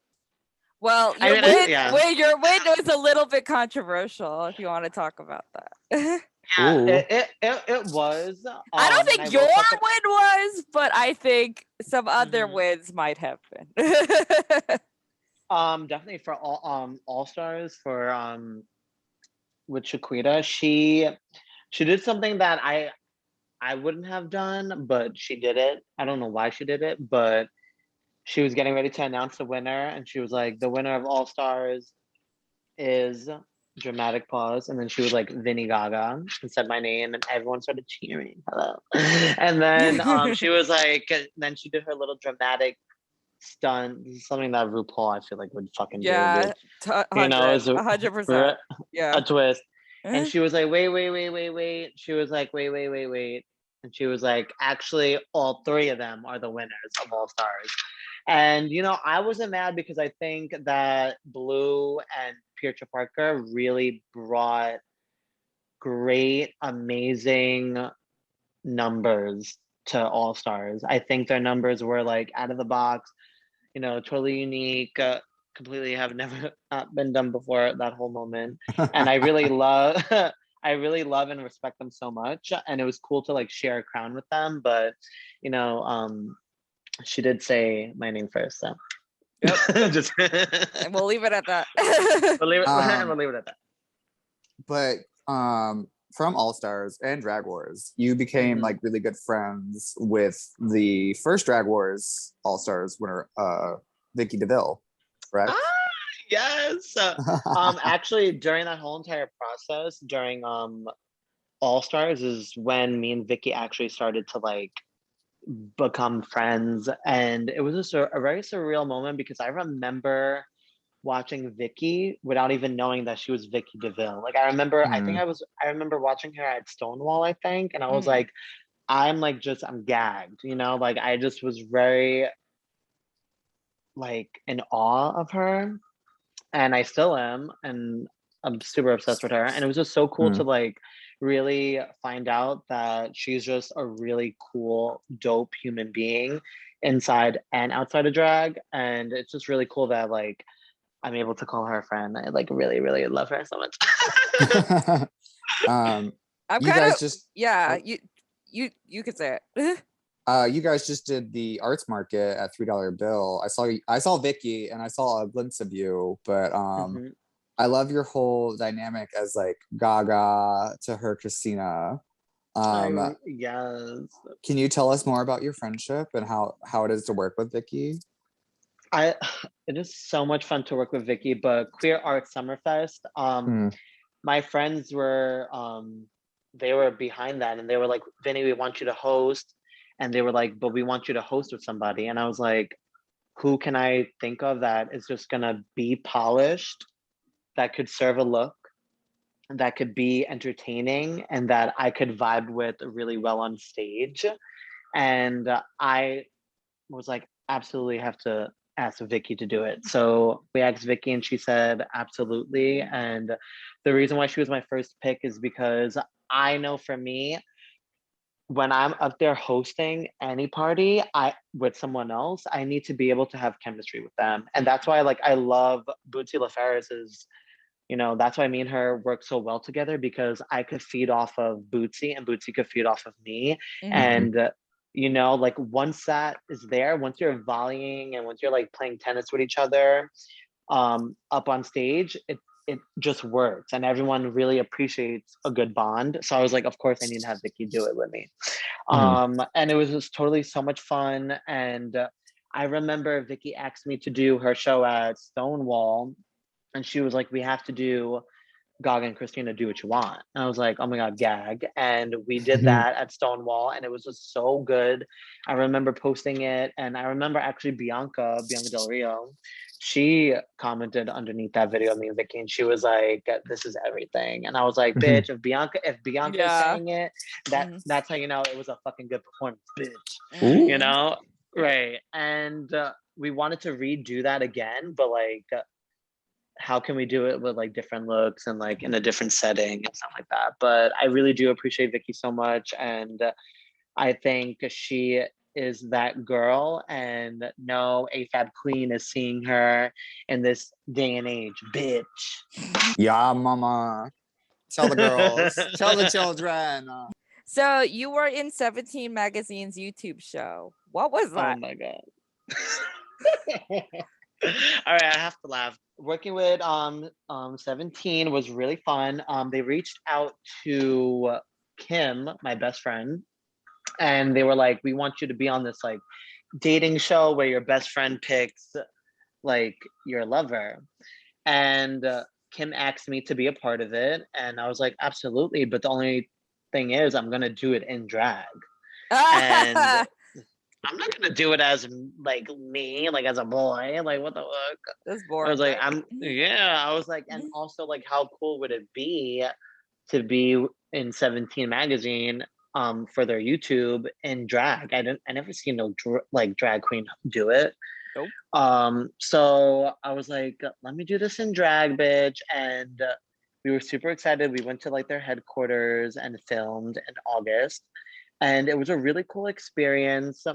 Well, your win was a little bit controversial, if you want to talk about that. It was. I don't think your win was, but I think some other wins might have been. Definitely for All Stars for with Shaquita, she did something that I wouldn't have done, but she did it. I don't know why she did it, but she was getting ready to announce the winner, and she was like, the winner of All Stars is dramatic pause, and then she was like Vinny Gaga and said my name, and everyone started cheering. Hello. And then she was like, then she did her little dramatic stunt. This is something that RuPaul I feel like would fucking do. You know, is 100%. Yeah. A twist. And she was like, wait. She was like, wait. And she was like, actually, all three of them are the winners of All Stars. And, you know, I wasn't mad because I think that Blue and Petra Parker really brought great, amazing numbers to All Stars. I think their numbers were like out of the box, you know, totally unique, completely have never been done before, that whole moment. And I really love and respect them so much. And it was cool to like share a crown with them. But, you know, she did say my name first, so. Yep. Just and we'll leave it at that. we'll leave it at that. But from All Stars and Drag Wars, you became like really good friends with the first Drag Wars All Stars winner, Vicky DeVille, correct? Yes. Actually, during that whole entire process, during All Stars, is when me and Vicky actually started to like become friends, and it was just a very surreal moment because I remember watching Vicky without even knowing that she was Vicky DeVille. Like I remember, I remember watching her at Stonewall, I think, and I was like, I'm gagged, you know, like I just was very like in awe of her, and I still am, and I'm super obsessed with her. And it was just so cool to like really find out that she's just a really cool, dope human being inside and outside of drag. And it's just really cool that like I'm able to call her a friend. I like really, really love her so much. You could say it. You guys just did the arts market at $3 bill. I saw Vicky and I saw a glimpse of you, but I love your whole dynamic as like Gaga to her Christina. Yes. Can you tell us more about your friendship and how it is to work with Vicky? It is so much fun to work with Vicky, but Queer Art Summerfest, my friends were they were behind that, and they were like, Vinny, we want you to host. And they were like, but we want you to host with somebody. And I was like, who can I think of that is just gonna be polished, that could serve a look, that could be entertaining, and that I could vibe with really well on stage? And I was like, absolutely have to ask Vicky to do it. So we asked Vicky and she said absolutely. And the reason why she was my first pick is because I know for me, when I'm up there hosting any party, with someone else, I need to be able to have chemistry with them. And that's why like I love Bootsy LaFerris's, that's why me and her work so well together, because I could feed off of Bootsy and Bootsy could feed off of me. And like once that is there, once you're volleying and once you're like playing tennis with each other up on stage, it just works and everyone really appreciates a good bond. So I was like, of course I need to have Vicky do it with me. And it was just totally so much fun. And I remember Vicky asked me to do her show at Stonewall, and she was like, we have to do Gaga and Christina Do What You Want. And I was like, oh my God, gag. And we did that at Stonewall and it was just so good. I remember posting it, and I remember actually Bianca Del Rio, she commented underneath that video of me and Vicky, and she was like, this is everything. And I was like, bitch, if Bianca's saying it, that's how you know it was a fucking good performance, bitch. Right. And we wanted to redo that again, but like how can we do it with like different looks and like in a different setting and stuff like that. But I really do appreciate Vicky so much, and I think she is that girl, and no AFAB queen is seeing her in this day and age, bitch. Yeah, mama. Tell the girls. Tell the children. So you were in 17 Magazine's YouTube show. What was that? Oh my God. All right, I have to laugh. Working with 17 was really fun. They reached out to Kim, my best friend, and they were like, we want you to be on this like dating show where your best friend picks like your lover. And Kim asked me to be a part of it, and I was like, absolutely, but the only thing is I'm gonna do it in drag. And I'm not gonna do it as like me, like as a boy. Like what the fuck? That's boring. I was like, I was like, and also like, how cool would it be to be in 17 magazine for their YouTube in drag? I never seen no like drag queen do it. Nope. So I was like, let me do this in drag, bitch. And we were super excited. We went to like their headquarters and filmed in August, and it was a really cool experience.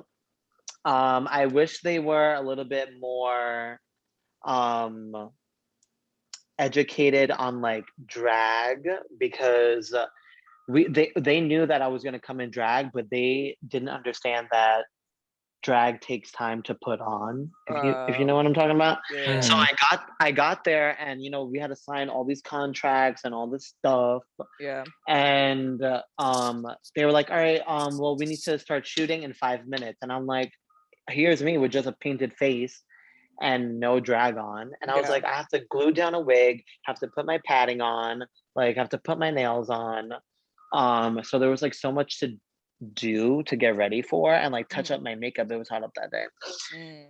I wish they were a little bit more educated on like drag, because they knew that I was going to come in drag, but they didn't understand that drag takes time to put on, if you know what I'm talking about. Yeah. So I got there, and we had to sign all these contracts and all this stuff. Yeah. And they were like, all right, well, we need to start shooting in 5 minutes. And I'm like, here's me with just a painted face and no drag on. And I was like, I have to glue down a wig, have to put my padding on, like have to put my nails on. So there was like so much to do to get ready for, and like touch up my makeup. It was hot up that day.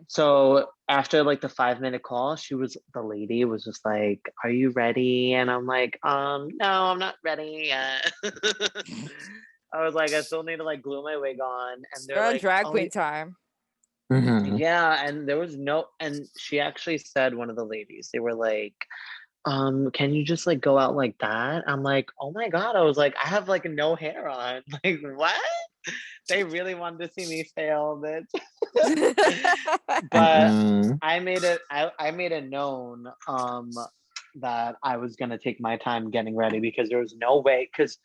So after like the 5-minute call, the lady was just like, are you ready? And I'm like, no, I'm not ready yet. I was like, I still need to like glue my wig on. And they're like, drag queen time. Yeah, and there was and she actually said, one of the ladies, they were like, can you just like go out like that? I'm like, oh my God. I was like, I have like no hair on. Like, what? They really wanted to see me fail, bitch. But I made it known that I was gonna take my time getting ready, because there was no way, because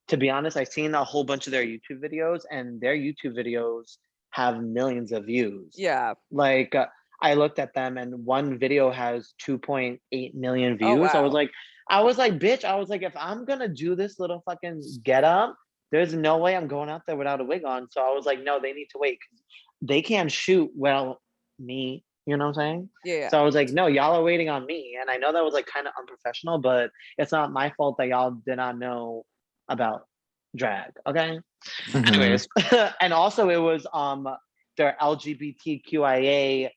to be honest, I've seen a whole bunch of their YouTube videos, and their YouTube videos have millions of views. Yeah. Like I looked at them, and one video has 2.8 million views. Oh, wow. I was like, bitch, I was like, if I'm gonna do this little fucking get up, there's no way I'm going out there without a wig on. So I was like, no, they need to wait. They can't shoot me, you know what I'm saying? Yeah. So I was like, no, y'all are waiting on me. And I know that was like kind of unprofessional, but it's not my fault that y'all did not know about drag, okay? Anyways, and also it was their LGBTQIA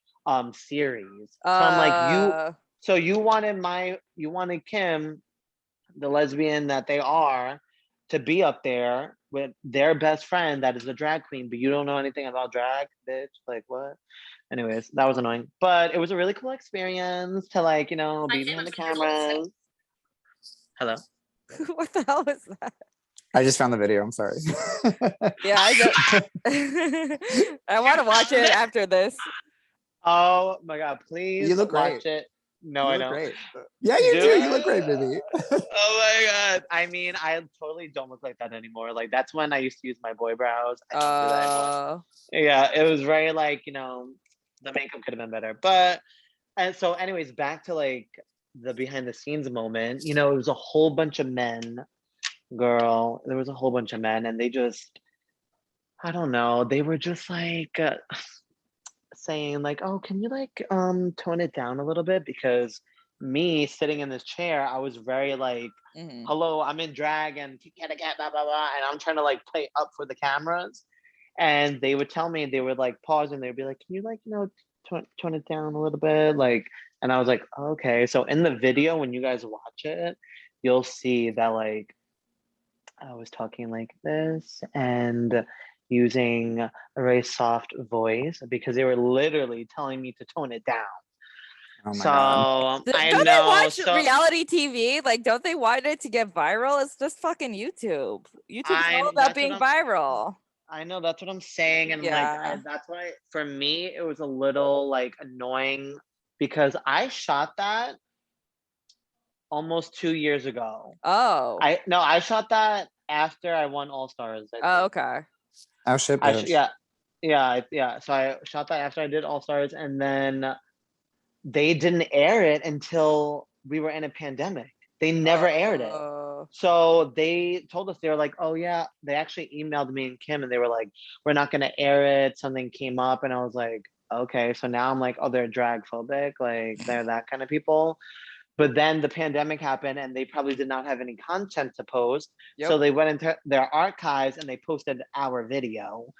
series. So I'm like, you wanted Kim, the lesbian that they are, to be up there with their best friend that is a drag queen, but you don't know anything about drag, bitch. Like, what? Anyways, that was annoying, but it was a really cool experience to like, you know, be behind the cameras. Hello. What the hell was that? I just found the video. I'm sorry. Yeah, I want to watch it after this. Oh my god, please You look watch great. it. No, You I look don't. great. Yeah, you do. You look great, baby. Oh my god. I mean, I totally don't look like that anymore. Like that's when I used to use my boy brows. I don't do that anymore. Yeah, it was very like, you know, the makeup could have been better. But and so anyways, back to like the behind the scenes moment, you know, it was a whole bunch of men, girl. There was a whole bunch of men and they just I don't know, they were just like saying like, "Oh, can you like tone it down a little bit?" Because me sitting in this chair, I was very like, "Hello, I'm in drag and blah blah blah," and I'm trying to like play up for the cameras, and they would tell me they would like pause and they'd be like, "Can you like you know tone it down a little bit?" Like, and I was like, "Okay." So in the video, when you guys watch it, you'll see that like I was talking like this and using a very soft voice because they were literally telling me to tone it down. Oh my So god. I Don't know. they watch So reality TV? Like, don't they want it to get viral? It's just fucking YouTube. YouTube's all about being viral. I know that's what I'm saying, and like that's why for me it was a little like annoying because I shot that almost 2 years ago. Oh. I shot that after I won All Stars. Oh, okay. Oh shit, yeah. So I shot that after I did All Stars, and then they didn't air it until we were in a pandemic. They never aired it. So they told us, they were like, "Oh yeah." They actually emailed me and Kim, and they were like, "We're not gonna air it. Something came up," and I was like, "Okay." So now I'm like, "Oh, they're drag phobic. Like they're that kind of people." But then the pandemic happened and they probably did not have any content to post. Yep. So they went into their archives and they posted our video.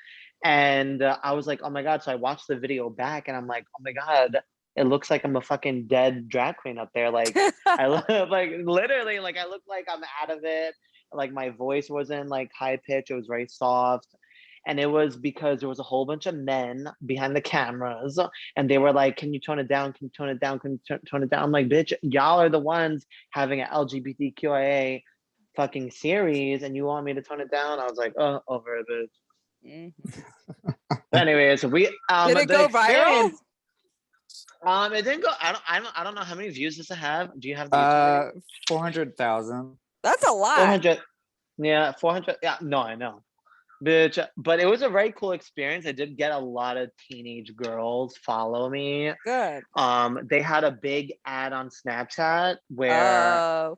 And I was like, oh my God. So I watched the video back and I'm like, oh my God, it looks like I'm a fucking dead drag queen up there. Like I look like literally like I look like I'm out of it. Like my voice wasn't like high pitch. It was very soft. And it was because there was a whole bunch of men behind the cameras and they were like, can you tone it down? Can you tone it down? Can you tone it down? I'm like, bitch, y'all are the ones having an LGBTQIA fucking series and you want me to tone it down? I was like, oh, over it, bitch. But anyways, we did it go viral? It didn't go. I don't know how many views does it have. Do you have the 400,000? That's a lot. 400. Yeah, 400. Yeah, no, I know. Bitch, but it was a very cool experience. I did get a lot of teenage girls follow me. Good. They had a big ad on Snapchat where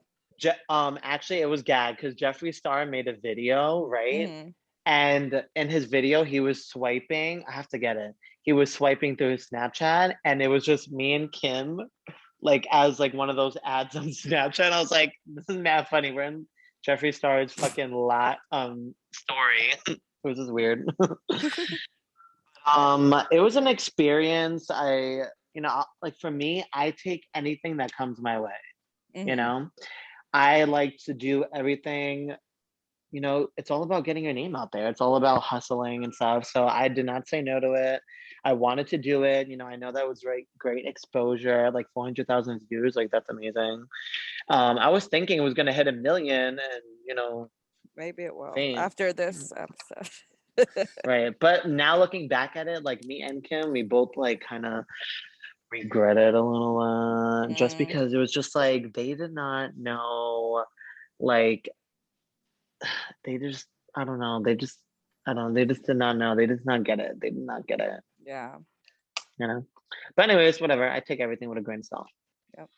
actually it was gag because Jeffree Star made a video, right? And in his video, he was swiping. I have to get it. He was swiping through his Snapchat, and it was just me and Kim, like as like one of those ads on Snapchat. I was like, this is mad funny. We're in Jeffree Star's fucking story. It was just weird. It was an experience. Like for me, I take anything that comes my way. You know, I like to do everything. You know, it's all about getting your name out there. It's all about hustling and stuff. So I did not say no to it. I wanted to do it. You know, I know that was great exposure, like 400,000 views. Like that's amazing. I was thinking it was going to hit 1 million and, you know. Maybe it will after this episode. Right. But now looking back at it, like me and Kim, we both like kind of regret it a little just because it was just like, they did not know, like, they just, I don't know. They just did not know. They did not get it. They did not get it. Yeah. You know? But anyways, whatever. I take everything with a grain of salt. Yep.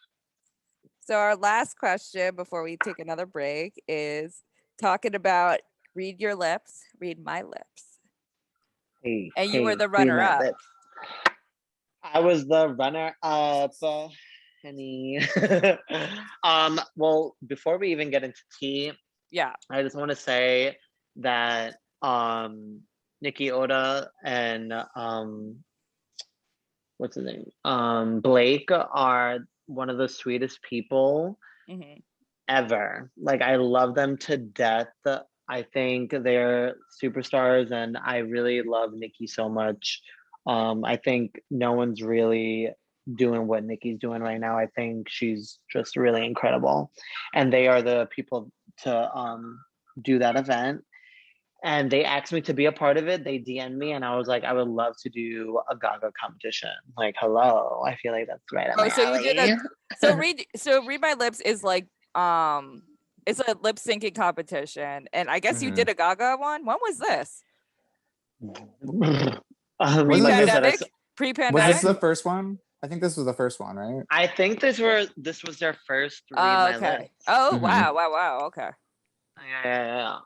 So our last question before we take another break is talking about read your lips, read my lips. Hey, and you were the runner-up. I was the runner-up, honey. Well, before we even get into tea, I just want to say that Nikki Oda and what's his name? Blake are one of the sweetest people ever. Like I love them to death. I think they're superstars and I really love Nikki so much. I think no one's really doing what Nicki's doing right now. I think she's just really incredible. And they are the people to do that event. And they asked me to be a part of it. They DM'd me and I was like, I would love to do a Gaga competition. Like, hello. I feel like that's right up my so alley. you did Read My Lips is like it's a lip syncing competition. And I guess you did a Gaga one. When was this? Pre-pandemic? Pre-pandemic? Was this the first one? I think this was the first one, right? I think this was their first Read My Lips. Oh, wow. Okay. Yeah.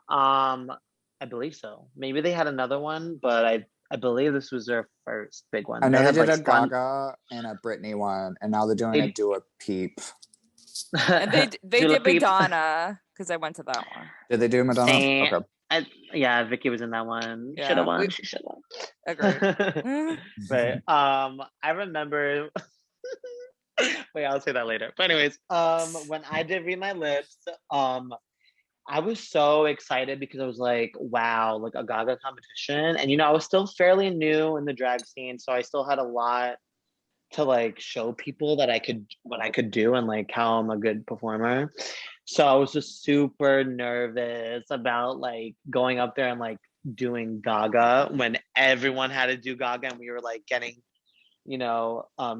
I believe so. Maybe they had another one, but I believe this was their first big one. I know they did like a Gaga and a Britney one, and now they're doing a Do a Peep. And they did Madonna, because I went to that one. Did they do Madonna? Okay. Yeah, Vicky was in that one. Yeah, should have won. She should have won. Agreed. But I remember. Wait, I'll say that later. But anyways, when I did Read My Lips, I was so excited because I was like, wow, like a Gaga competition. And, I was still fairly new in the drag scene. So I still had a lot to like show people that what I could do and like how I'm a good performer. So I was just super nervous about like going up there and like doing Gaga when everyone had to do Gaga and we were like getting,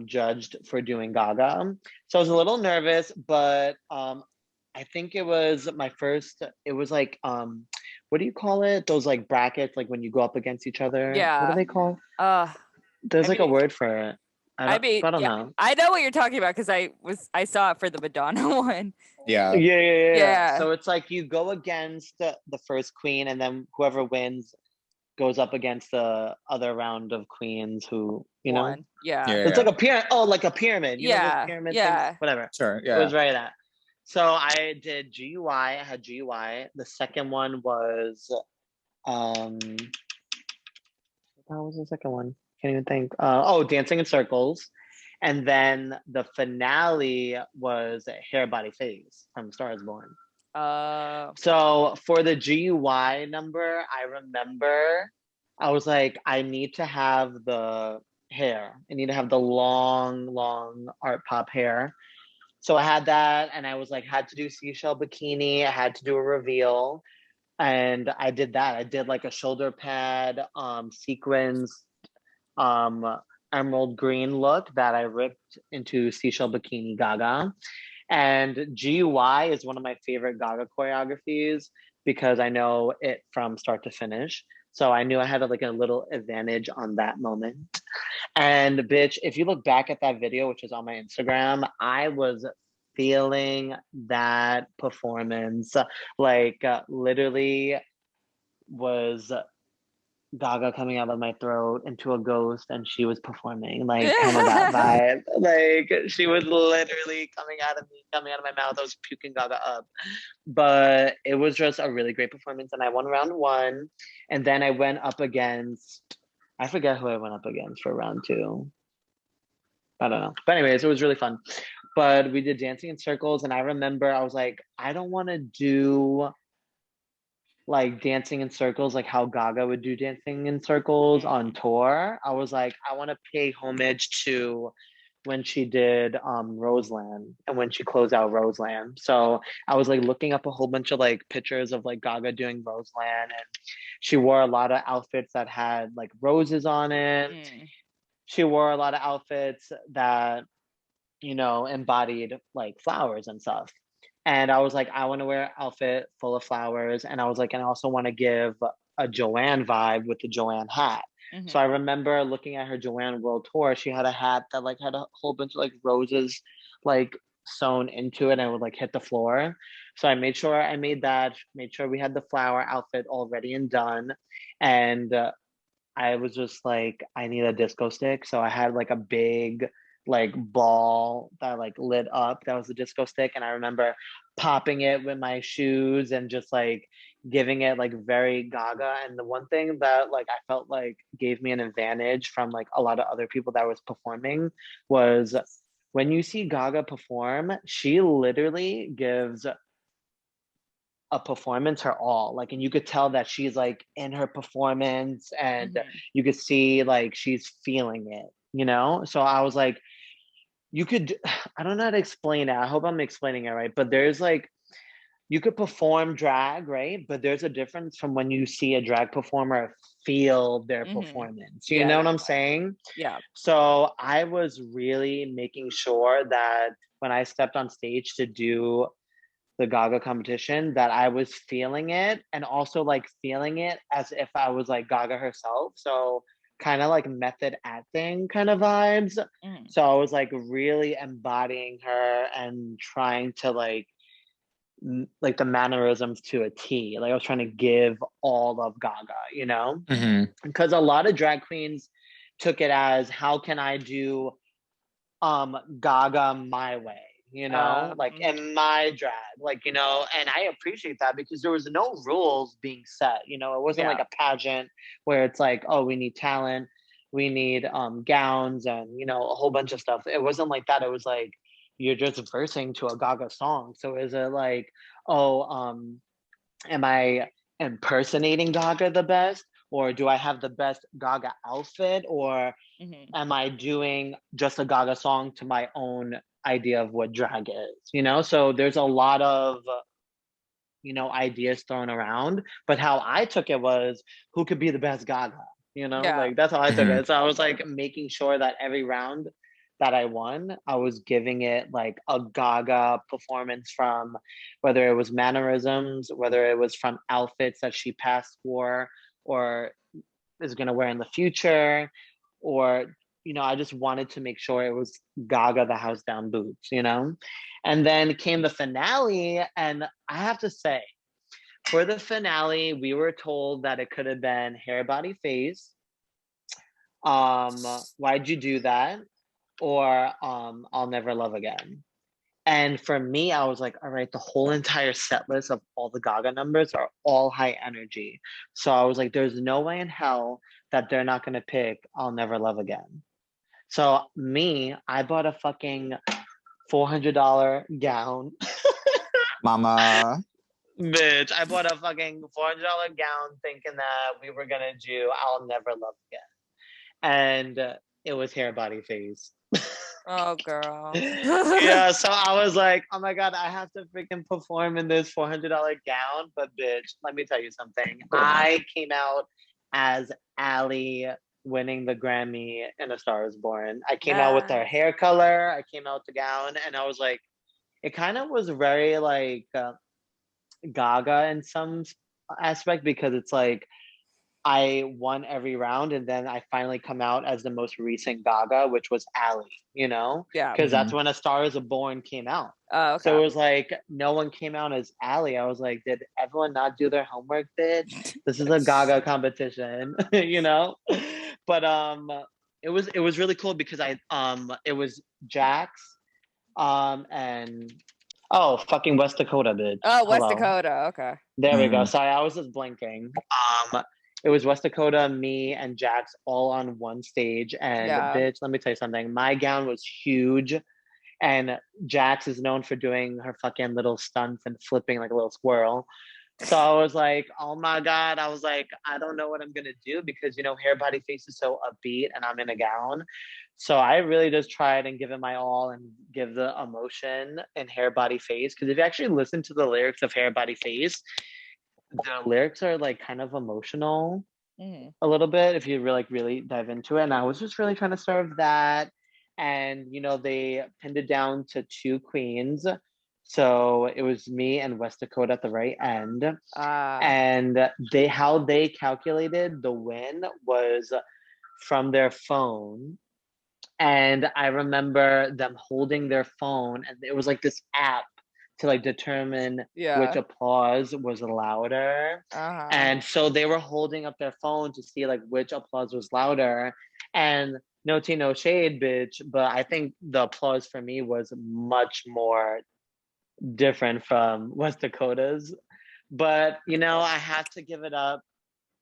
judged for doing Gaga. So I was a little nervous, but I think it was my first, it was like, what do you call it? Those like brackets, like when you go up against each other. Yeah. What are they called? There's a word for it. I don't know. I know what you're talking about because I saw it for the Madonna one. Yeah. So it's like you go against the first queen and then whoever wins goes up against the other round of queens who, One. Yeah. It's like a pyramid. Oh, like a pyramid. Pyramid things? Whatever. Sure. Yeah. It was right that. So I did GUI. I had GUI. The second one was, what was the second one? Can't even think. Dancing in Circles. And then the finale was Hair, Body, Face from Star Is Born. So for the GUI number, I remember I was like, I need to have the hair. I need to have the long art pop hair. So I had that and I was like, had to do seashell bikini. I had to do a reveal. And I did that. I did like a shoulder pad, sequins, emerald green look that I ripped into seashell bikini Gaga. And GUI is one of my favorite Gaga choreographies because I know it from start to finish. So I knew I had like a little advantage on that moment. And bitch, if you look back at that video, which is on my Instagram, I was feeling that performance. Like literally was Gaga coming out of my throat into a ghost and she was performing like kind of that vibe. Like she was literally coming out of my mouth. I was puking Gaga up. But it was just a really great performance and I won round one. And then I went up against, I forget who I went up against for round two. I don't know. But anyways, it was really fun. But we did Dancing in Circles and I remember I was like, I don't want to do like Dancing in Circles, like how Gaga would do Dancing in Circles on tour. I was like, I want to pay homage to when she did Roseland and when she closed out Roseland. So I was like looking up a whole bunch of like pictures of like Gaga doing Roseland and she wore a lot of outfits that had like roses on it. She wore a lot of outfits that, embodied like flowers and stuff. And I was like, I want to wear an outfit full of flowers. And I was like, and I also want to give a Joanne vibe with the Joanne hat. So I remember looking at her Joanne World Tour. She had a hat that like had a whole bunch of like roses like sewn into it and it would like hit the floor. So I made sure I made sure we had the flower outfit all ready and done. And I was just like, I need a disco stick. So I had like a big like ball that like lit up. That was the disco stick. And I remember popping it with my shoes and just like giving it like very Gaga. And the one thing that like I felt like gave me an advantage from like a lot of other people that was performing was when you see Gaga perform, she literally gives a performance her all, like, and you could tell that she's like in her performance, and you could see like she's feeling it, you know. So I was like, you could, I don't know how to explain it, I hope I'm explaining it right, but there's like, you could perform drag, right? But there's a difference from when you see a drag performer feel their performance. You know what I'm saying? Yeah. So I was really making sure that when I stepped on stage to do the Gaga competition, that I was feeling it, and also like feeling it as if I was like Gaga herself. So kind of like method acting kind of vibes. So I was like really embodying her and trying to like the mannerisms to a T. Like I was trying to give all of Gaga, you know? Because a lot of drag queens took it as, how can I do Gaga my way, you know? Like in my drag, like, you know, and I appreciate that because there was no rules being set, you know? It wasn't like a pageant where it's like, oh, we need talent, we need gowns and, you know, a whole bunch of stuff. It wasn't like that. It was like, you're just versing to a Gaga song. So is it like, oh, am I impersonating Gaga the best? Or do I have the best Gaga outfit? Or am I doing just a Gaga song to my own idea of what drag is? You know, so there's a lot of, you know, ideas thrown around. But how I took it was, who could be the best Gaga? You know, like that's how I took it. So I was like making sure that every round that I won, I was giving it like a Gaga performance, from whether it was mannerisms, whether it was from outfits that she passed for or is going to wear in the future, or, you know, I just wanted to make sure it was Gaga the house down boots, you know. And then came the finale, and I have to say, for the finale, we were told that it could have been hair, body, face. Why'd you do that? Or I'll Never Love Again. And for me, I was like, all right, the whole entire set list of all the Gaga numbers are all high energy. So I was like, there's no way in hell that they're not going to pick I'll Never Love Again. So me, I bought a fucking $400 gown. Mama. Bitch, I bought a fucking $400 gown thinking that we were going to do I'll Never Love Again. And it was hair, body, face. Oh, girl. Yeah, so I was like, oh my God, I have to freaking perform in this $400 gown. But bitch, let me tell you something. I came out as Allie winning the Grammy in A Star Is Born. I came out with her hair color. I came out the gown, and I was like, it kind of was very like Gaga in some aspect, because it's like, I won every round, and then I finally come out as the most recent Gaga, which was Allie, you know? Yeah. Because that's when A Star Is Born came out. Oh, okay. So it was like, no one came out as Allie. I was like, did everyone not do their homework, bitch? This is a Gaga competition, you know? But it was really cool because it was Jax, and oh, fucking West Dakota, bitch. Oh, West Hello. Dakota. Okay. There we go. Sorry, I was just blinking. It was West Dakota, me, and Jax all on one stage. And bitch, let me tell you something. My gown was huge. And Jax is known for doing her fucking little stunts and flipping like a little squirrel. So I was like, oh my God. I was like, I don't know what I'm going to do because, you know, hair, body, face is so upbeat and I'm in a gown. So I really just tried and give it my all and give the emotion in hair, body, face. Because if you actually listen to the lyrics of Hair, Body, Face, the lyrics are like kind of emotional a little bit if you really dive into it. And I was just really trying to serve that. And, you know, they pinned it down to two queens. So it was me and West Dakota at the right end. And how they calculated the win was from their phone. And I remember them holding their phone, and it was like this app to like determine which applause was louder. And so they were holding up their phone to see like which applause was louder. And no tea, no shade, bitch, but I think the applause for me was much more different from West Dakota's. But, you know, I have to give it up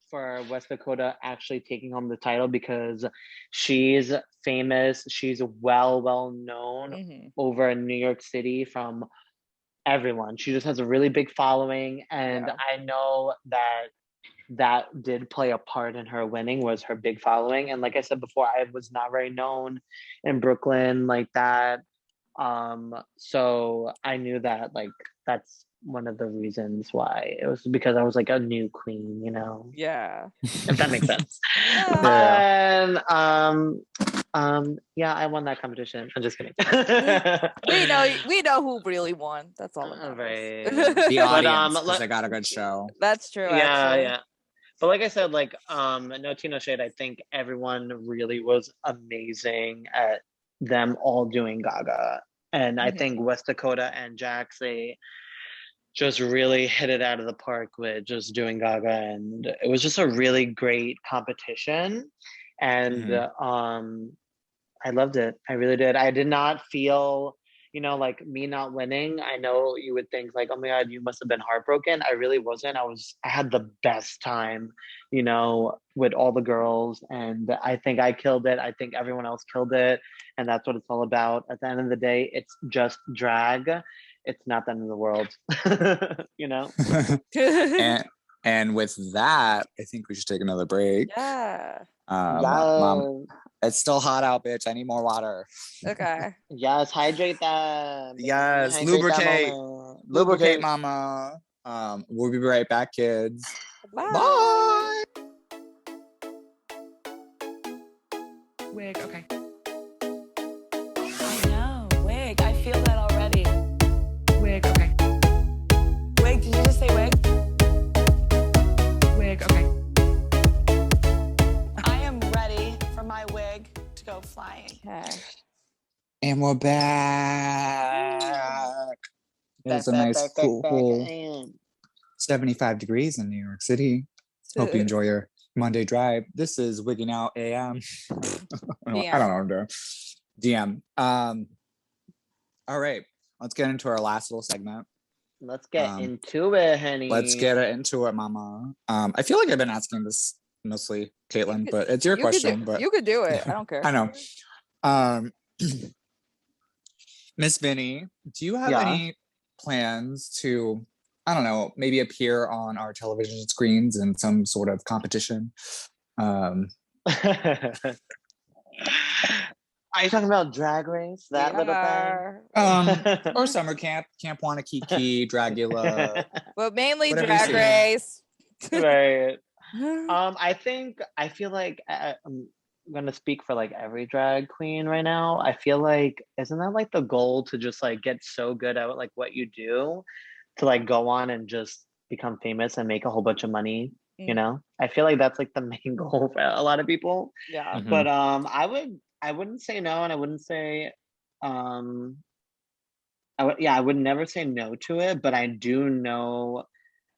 for West Dakota actually taking home the title because she's famous. She's well known over in New York City from everyone. She just has a really big following, and Yeah. I know that did play a part in her winning, was her big following. And like I said before, I was not very known in Brooklyn like that. So I knew that like that's one of the reasons why. It was because I was like a new queen, you know, Yeah. if that makes sense. Yeah. And yeah, I won that competition. I'm just kidding. We know who really won. That's all that matters. Right. The But, audience, because they got a good show. That's true. Yeah, actually. yeah. But like I said, like no tea, no shade. I think everyone really was amazing at them all doing Gaga. And I think West Dakota and Jax, they just really hit it out of the park with just doing Gaga, and it was just a really great competition. And I loved it. I really did. I did not feel, you know, like me not winning. I know you would think like, oh my God, you must have been heartbroken. I really wasn't. I had the best time, you know, with all the girls. And I think I killed it. I think everyone else killed it. And that's what it's all about. At the end of the day, it's just drag. It's not the end of the world, you know? and with that, I think we should take another break. Yeah. Mom, it's still hot out, bitch. I need more water. Okay. Yes, hydrate that. Yes, Hydrate lubricate. that Lubricate, mama. We'll be right back, kids. Bye. Wig, okay. I know. Wig. I feel that already. Wig, okay. Wig. Did you just say wig? Wig, okay. I am ready for my wig to go flying. Okay. And we're back. It's a nice cool 75 degrees in New York City. Hope you enjoy your Monday drive. This is Wigging Out AM. I don't know what I'm doing. DM. All right, let's get into our last little segment. Let's get into it, honey. Let's get into it, mama. I feel like I've been asking this mostly Caitlin, but it's your question. But you could do it. I don't care. I know. Miss Vinny, do you have any plans to, I don't know, maybe appear on our television screens in some sort of competition? Are you talking about Drag Race? That little thing? Or summer camp, Camp Wanakiki, Dragula. But mainly Whatever Drag you see. Race. Right. I feel like I'm gonna speak for like every drag queen right now. I feel like, isn't that like the goal, to just like get so good at like what you do, to like go on and just become famous and make a whole bunch of money, you know? I fil like that's like the main goal for a lot of people. Yeah. But I wouldn't say no, and I wouldn't say I would never say no to it, but I do know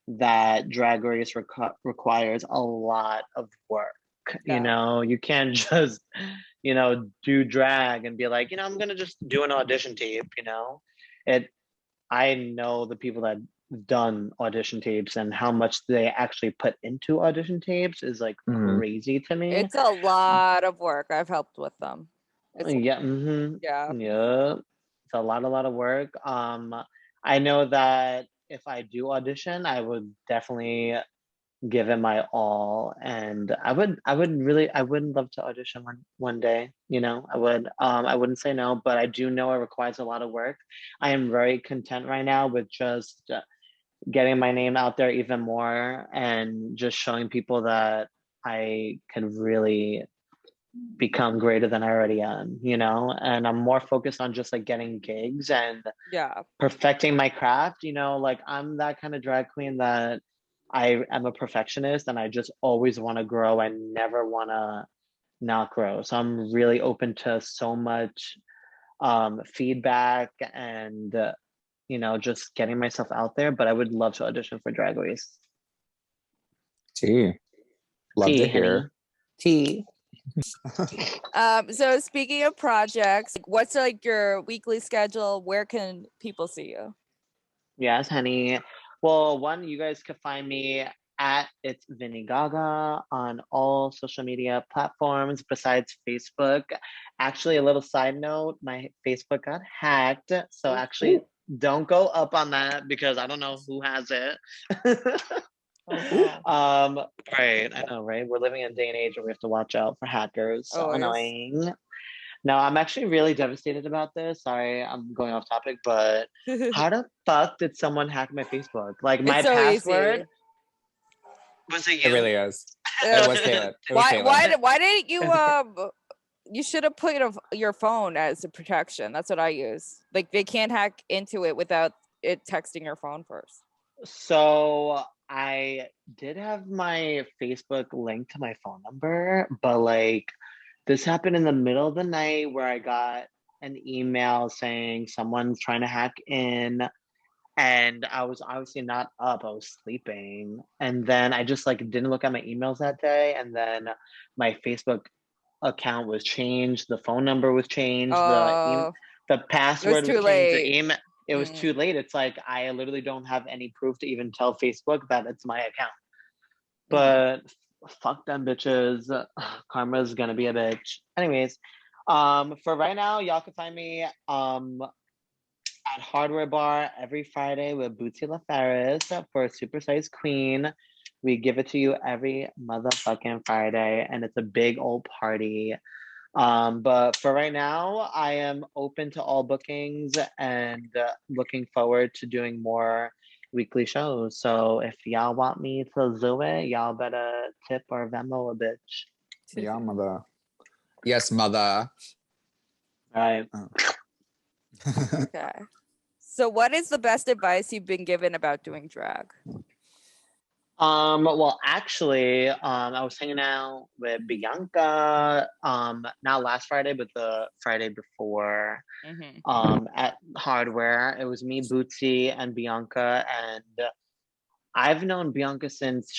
that Drag Race requires a lot of work. You know, you can't just, you know, do drag and be like, you know, I'm gonna just do an audition tape, you know. I know the people that done audition tapes and how much they actually put into audition tapes is like crazy to me. It's a lot of work. I've helped with them. Yeah. Yeah. Yeah. It's a lot of work. I know that if I do audition, I would definitely give it my all, and I would love to audition one day, you know. I wouldn't say no, but I do know it requires a lot of work. I am very content right now with just getting my name out there even more, and just showing people that I can really become greater than I already am, you know. And I'm more focused on just like getting gigs and perfecting my craft, you know. Like I'm that kind of drag queen that I am a perfectionist, and I just always want to grow and never want to not grow. So I'm really open to so much feedback and you know, just getting myself out there. But I would love to audition for Drag Race. Love to hear. Tea. So speaking of projects, what's like your weekly schedule? Where can people see you? Yes, honey. Well, one, you guys can find me at It's Vinny Gaga on all social media platforms besides Facebook. Actually, a little side note, my Facebook got hacked. So actually don't go up on that because I don't know who has it. Oh, Right, I know, right? We're living in a day and age where we have to watch out for hackers. So always. annoying. No, I'm actually really devastated about this. Sorry, I'm going off topic, but how the fuck did someone hack my Facebook? Like my It's so password easy. was it It you? really is. It was Caitlin. It was Why? Caitlin. Why didn't you? You should have put your phone as a protection. That's what I use. Like they can't hack into it without it texting your phone first. So I did have my Facebook linked to my phone number, but like this happened in the middle of the night where I got an email saying someone's trying to hack in, and I was obviously not up. I was sleeping. And then I just like didn't look at my emails that day. And then my Facebook account was changed, the phone number was changed, Oh, the password too was changed, the late. email. It was too late. It's like I literally don't have any proof to even tell Facebook that it's my account. But fuck them bitches. Karma's gonna be a bitch. Anyways, for right now, y'all can find me at Hardware Bar every Friday with Bootsy LaFerris for a Supersized Queen. We give it to you every motherfucking Friday, and it's a big old party. But for right now, I am open to all bookings and looking forward to doing more weekly shows. So if y'all want me to do it, y'all better tip or Venmo a bitch. Yeah, mother. Yes, mother. All right. Oh. Okay. So what is the best advice you've been given about doing drag? Well, actually, I was hanging out with Bianca, not last Friday, but the Friday before, at Hardware. It was me, Bootsy, and Bianca, and I've known Bianca since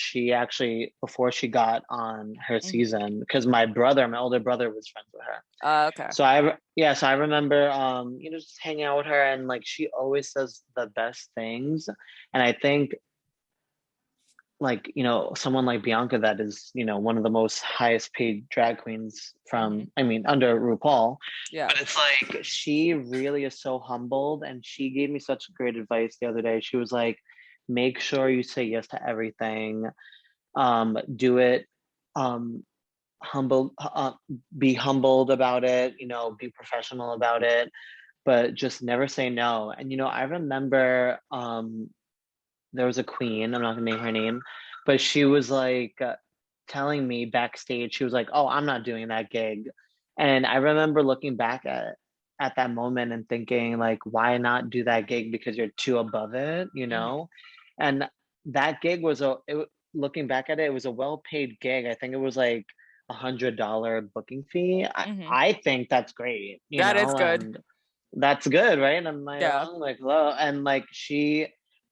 before she got on her season, because my older brother was friends with her. Okay. So I remember, just hanging out with her, and like, she always says the best things. And I think, like, someone like Bianca, that is, one of the most highest paid drag queens from, under RuPaul. Yeah. But it's like, she really is so humbled, and she gave me such great advice the other day. She was like, make sure you say yes to everything. Do it, be humbled about it, be professional about it, but just never say no. And, I remember, there was a queen, I'm not gonna name her name, but she was like telling me backstage, she was like, oh, I'm not doing that gig. And I remember looking back at that moment and thinking, like, why not do that gig? Because you're too above it, And that gig was looking back at it, it was a well-paid gig. I think it was like $100 booking fee. I think that's great, That is good. and that's good, right? And I'm like, Yeah. like, hello. And like,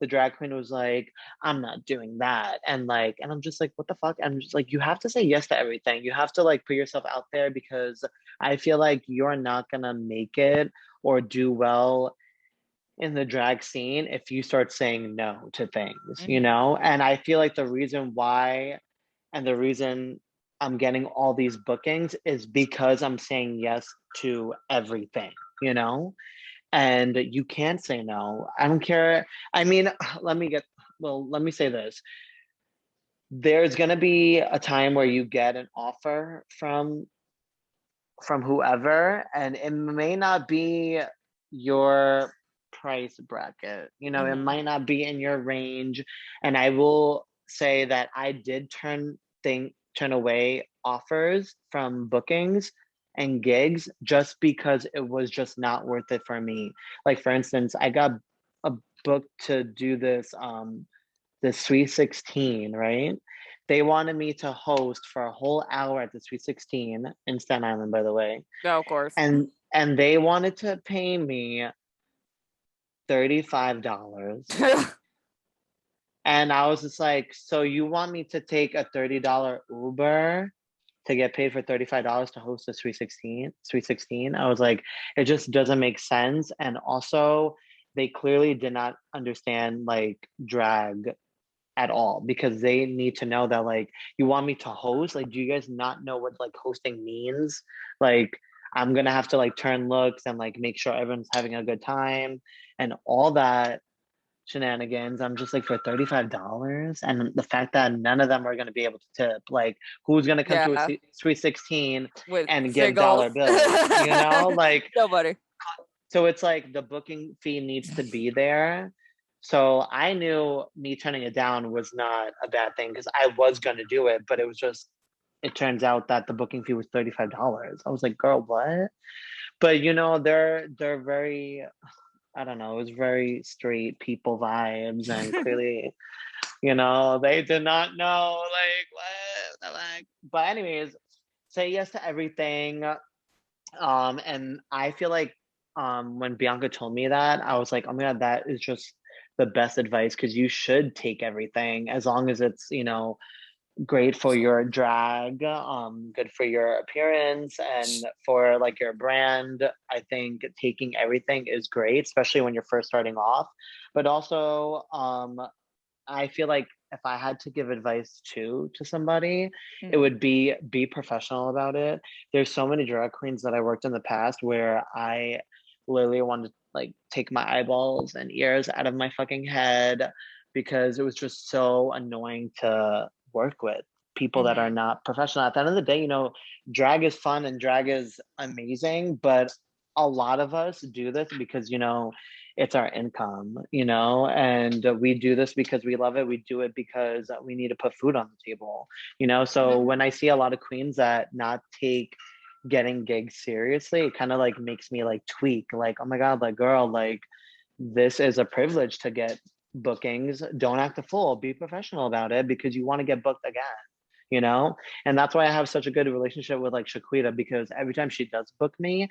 the drag queen was like, I'm not doing that. And like, and I'm just like, what the fuck? I'm just like, you have to say yes to everything. You have to like put yourself out there, because I feel like you're not gonna make it or do well in the drag scene if you start saying no to things, And I feel like the reason why, and the reason I'm getting all these bookings, is because I'm saying yes to everything, And you can't say no. I don't care. I mean, let me say this. There's gonna be a time where you get an offer from whoever, and it may not be your price bracket. It might not be in your range. And I will say that I did turn away offers from bookings and gigs just because it was just not worth it for me. Like, for instance, I got a book to do this Sweet 16, right? They wanted me to host for a whole hour at the Sweet 16 in Staten Island, by the way. Yeah, of course. And they wanted to pay me $35. And I was just like, so you want me to take a $30 Uber to get paid for $35 to host a Sweet 16? I was like, it just doesn't make sense. And also, they clearly did not understand like drag at all, because they need to know that, like, you want me to host? Like, do you guys not know what like hosting means? Like, I'm gonna have to like turn looks and like make sure everyone's having a good time and all that shenanigans. I'm just like, for $35, and the fact that none of them are gonna be able to tip, like who's gonna come to a Yeah. Sweet 16 With and give Figgles. dollar bills, you know? Like, Nobody. so it's like the booking fee needs to be there. So I knew me turning it down was not a bad thing because I was gonna do it, but it was just, it turns out that the booking fee was $35. I was like, girl, what? But you know, they're very, I don't know, it was very straight people vibes, and clearly, you know, they did not know like what, like. But anyways, say yes to everything. And I feel like when Bianca told me that, I was like, oh my god, that is just the best advice, because you should take everything as long as it's, you know, great for your drag, good for your appearance and for like your brand. I think taking everything is great, especially when you're first starting off. But also, I feel like if I had to give advice to somebody, it would be professional about it. There's so many drag queens that I worked in the past where I literally wanted to like take my eyeballs and ears out of my fucking head, because it was just so annoying to work with people that are not professional. At the end of the day, you know, drag is fun and drag is amazing, but a lot of us do this because, you know, it's our income, you know, and we do this because we love it. We do it because we need to put food on the table, you know. So when I see a lot of queens that not take getting gigs seriously, it kind of like makes me like tweak, like, oh my god, like, girl, like, this is a privilege to get bookings. Don't act a fool, be professional about it, because you want to get booked again, you know. And that's why I have such a good relationship with like Shaquita, because every time she does book me,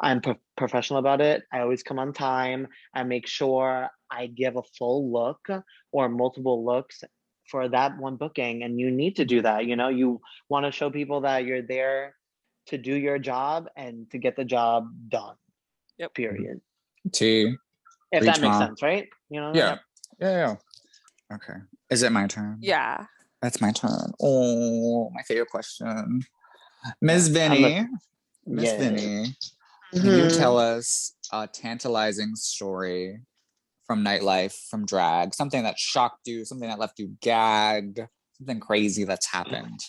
I'm professional about it. I always come on time. I make sure I give a full look or multiple looks for that one booking, and you need to do that. You know, you want to show people that you're there to do your job and to get the job done. Yep. Period. T. If that makes sense, right? You know? Yeah. Yeah. Okay. Is it my turn? Yeah. That's my turn. Oh, my favorite question. Ms. Vinny. Miss Vinny, can you tell us a tantalizing story from nightlife, from drag? Something that shocked you, something that left you gagged, something crazy that's happened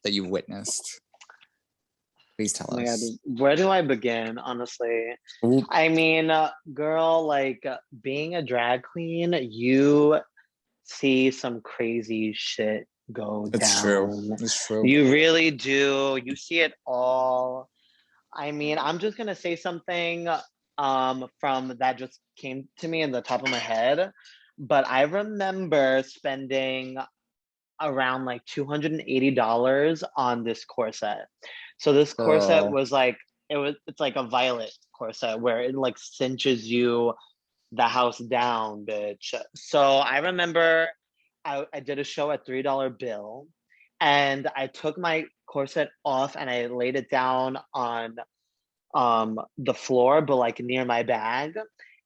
that you've witnessed. Please tell us. God, where do I begin, honestly? Ooh. I mean, girl, like, being a drag queen, you see some crazy shit go down. It's true. You really do. You see it all. I mean, I'm just gonna say something from that just came to me in the top of my head. But I remember spending around like $280 on this corset. So this corset was like, it's like a violet corset where it like cinches you the house down, bitch. So I remember I did a show at $3 bill, and I took my corset off and I laid it down on the floor, but like near my bag.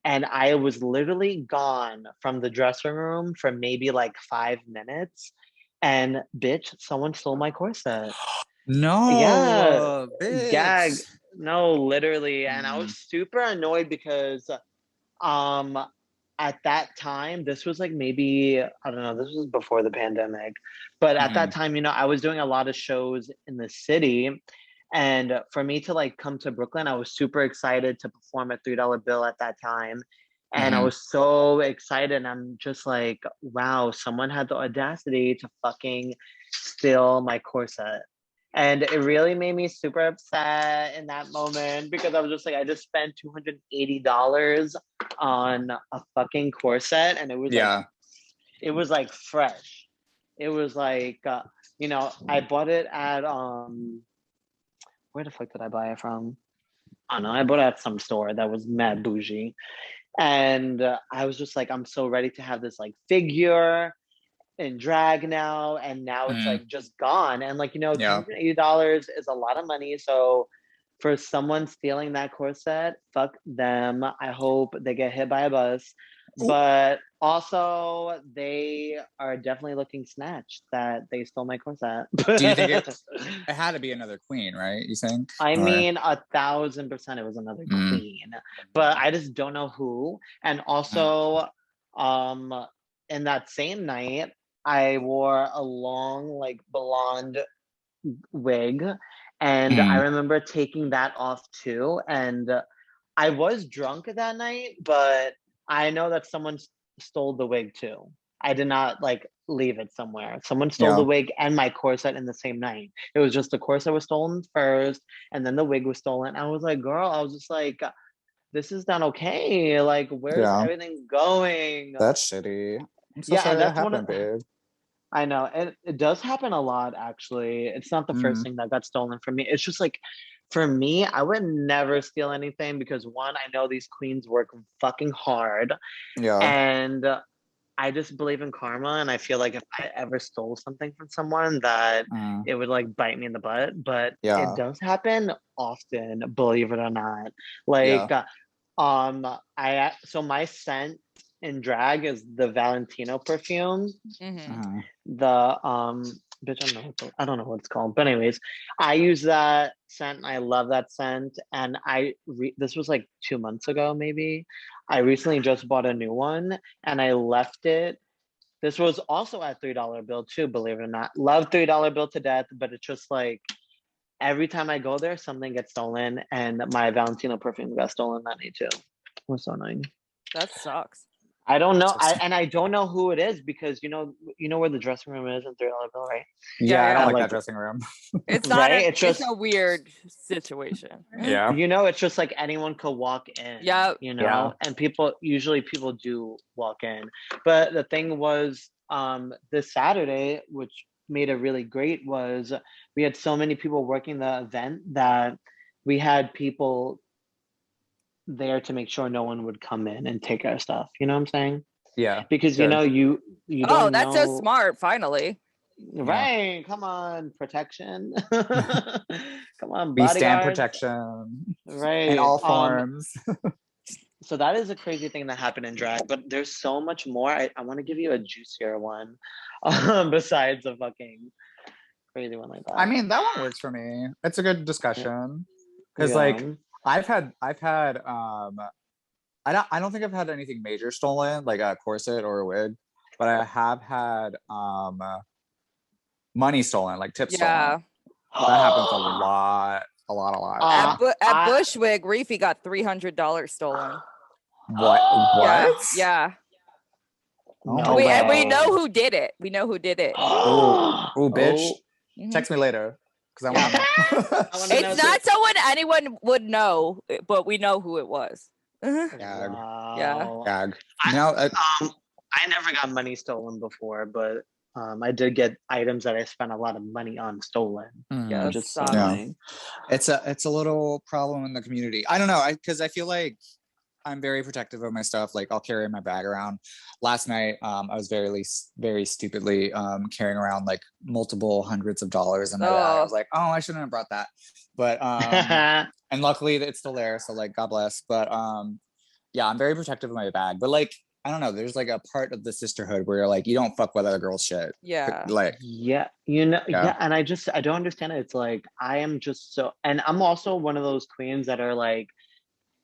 And I was literally gone from the dressing room for maybe like 5 minutes. And bitch, someone stole my corset. No, Yeah, bitch. gag. No, literally. And I was super annoyed because at that time, this was like maybe, I don't know, this was before the pandemic. But at that time, you know, I was doing a lot of shows in the city. And for me to like come to Brooklyn, I was super excited to perform at $3 bill at that time. And I was so excited. And I'm just like, wow, someone had the audacity to fucking steal my corset. And it really made me super upset in that moment, because I was just like, I just spent $280 on a fucking corset, and it was like, it was like fresh. It was like, you know, I bought it at where the fuck did I buy it from? I don't know. I bought it at some store that was mad bougie. And I was just like, I'm so ready to have this like figure in drag now. And now it's like just gone. And like, you know, $280 is a lot of money. So for someone stealing that corset, fuck them. I hope they get hit by a bus. But also, they are definitely looking snatched that they stole my corset. Do you think it had to be another queen, right? You think? I mean, 1,000% it was another queen, but I just don't know who. And also, in that same night, I wore a long, like, blonde wig, and I remember taking that off too. And I was drunk that night, but I know that someone stole the wig too. I did not like leave it somewhere. Someone stole the wig and my corset in the same night. It was just the corset was stolen first, and then the wig was stolen. I was like, girl, I was just like, this is not okay. Like, where's everything going? That's shitty. I'm so sorry that happened, babe. I know. It does happen a lot, actually. It's not the first thing that got stolen from me. It's just like, for me, I would never steal anything because one, I know these queens work fucking hard. Yeah. And I just believe in karma. And I feel like if I ever stole something from someone, that it would like bite me in the butt. But it does happen often, believe it or not. Like, so my scent in drag is the Valentino perfume. The bitch, I don't know what it's called, but anyways, I use that scent and I love that scent. And this was like 2 months ago, maybe. I recently just bought a new one and I left it. This was also at $3 bill too, believe it or not. Love $3 bill to death, but it's just like every time I go there, something gets stolen, and my Valentino perfume got stolen that night too. It was so annoying. That sucks. I don't know, I don't know who it is because you know where the dressing room is in $3 bill, right? Yeah, I don't like that dressing room. It's not. Right? It's a weird situation. Yeah, it's just like anyone could walk in. Yeah, and people do walk in. But the thing was, this Saturday, which made it really great, was we had so many people working the event that we had people there to make sure no one would come in and take our stuff. You know what I'm saying? Yeah. Because you don't Oh, that's so smart, finally. Right. Yeah. Come on, protection. Come on, we stand protection. Right. In all forms. So that is a crazy thing that happened in drag, but there's so much more. I want to give you a juicier one. Besides a fucking crazy one like that. I mean, that one works for me. It's a good discussion. Because like I've had I don't think I've had anything major stolen, like a corset or a wig, but I have had money stolen, like tips stolen. That happens a lot. At Bushwick, Reefy got $300 stolen. What? Yeah. Oh, we know who did it. Oh, bitch. Text me later. Because I want to know. It's not someone anyone would know, but we know who it was. Gag. Wow. Yeah. Gag. I never got money stolen before, but I did get items that I spent a lot of money on stolen. Yeah, just it's a little problem in the community. I don't know, because I feel like I'm very protective of my stuff. Like I'll carry my bag around. Last night, I was very stupidly carrying around like multiple hundreds of dollars in my bag. I was like, oh, I shouldn't have brought that. But and luckily it's still there. So like, God bless. But yeah, I'm very protective of my bag. But like, I don't know, there's like a part of the sisterhood where you're like, you don't fuck with other girls' shit. Yeah. Like, yeah. And I don't understand it. It's like, I am just so, and I'm also one of those queens that are like,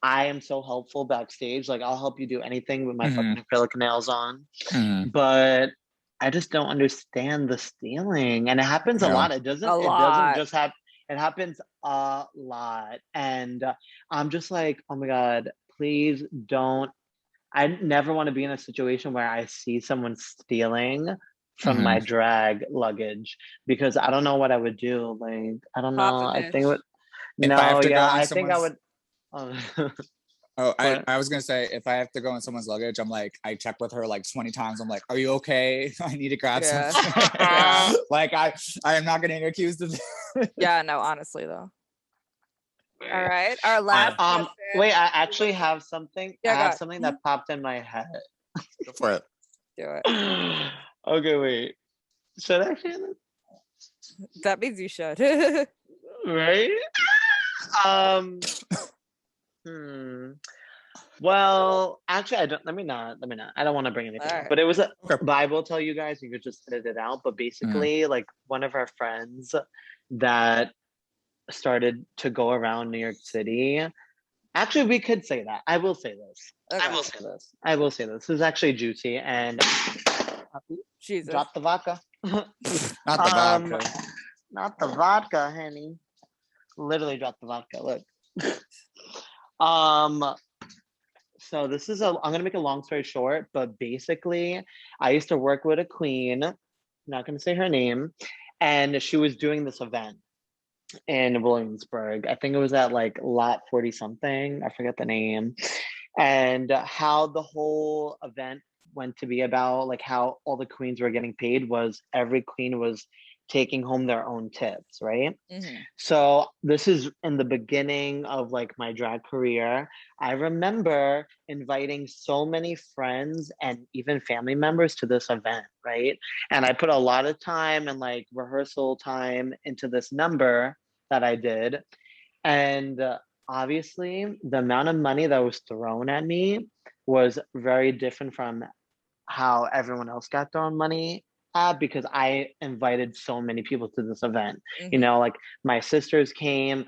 I am so helpful backstage. Like I'll help you do anything with my fucking acrylic nails on. But I just don't understand the stealing. And it happens a lot. It doesn't just happen. It happens a lot. And I'm just like, oh my God, please don't. I never want to be in a situation where I see someone stealing from my drag luggage, because I don't know what I would do. Like, I don't know. I think I would. I was gonna say, if I have to go in someone's luggage, I'm like, I check with her like 20 times. I'm like, are you okay? I need to grab something. Like I am not getting accused of this. Yeah, no, honestly though. All right, our last question. Wait, I actually have something. I have something that popped in my head. Go for it. Do it. Okay, wait. Should I, Shannon? That means you should. Right? Well, actually, I don't. Let me not. I don't want to bring anything up. Alright. But it was. Okay. But I will tell you guys. You could just edit it out. But basically, like one of our friends that started to go around New York City. Actually, we could say that. I will say this. Okay. I will say this. This is actually juicy and Jesus. drop the vodka. Not the vodka. Not the vodka, honey. Literally drop the vodka. Look. So this is I'm gonna make a long story short, but basically, I used to work with a queen. Not gonna say her name, and she was doing this event in Williamsburg. I think it was at like lot 40 something. I forget the name. And how the whole event went to be about, like how all the queens were getting paid was every queen was taking home their own tips, right? Mhm. So this is in the beginning of like my drag career. I remember inviting so many friends and even family members to this event, right? And I put a lot of time and like rehearsal time into this number that I did. And obviously, the amount of money that was thrown at me was very different from how everyone else got thrown money at, because I invited so many people to this event. You Mhm. know, like my sisters came,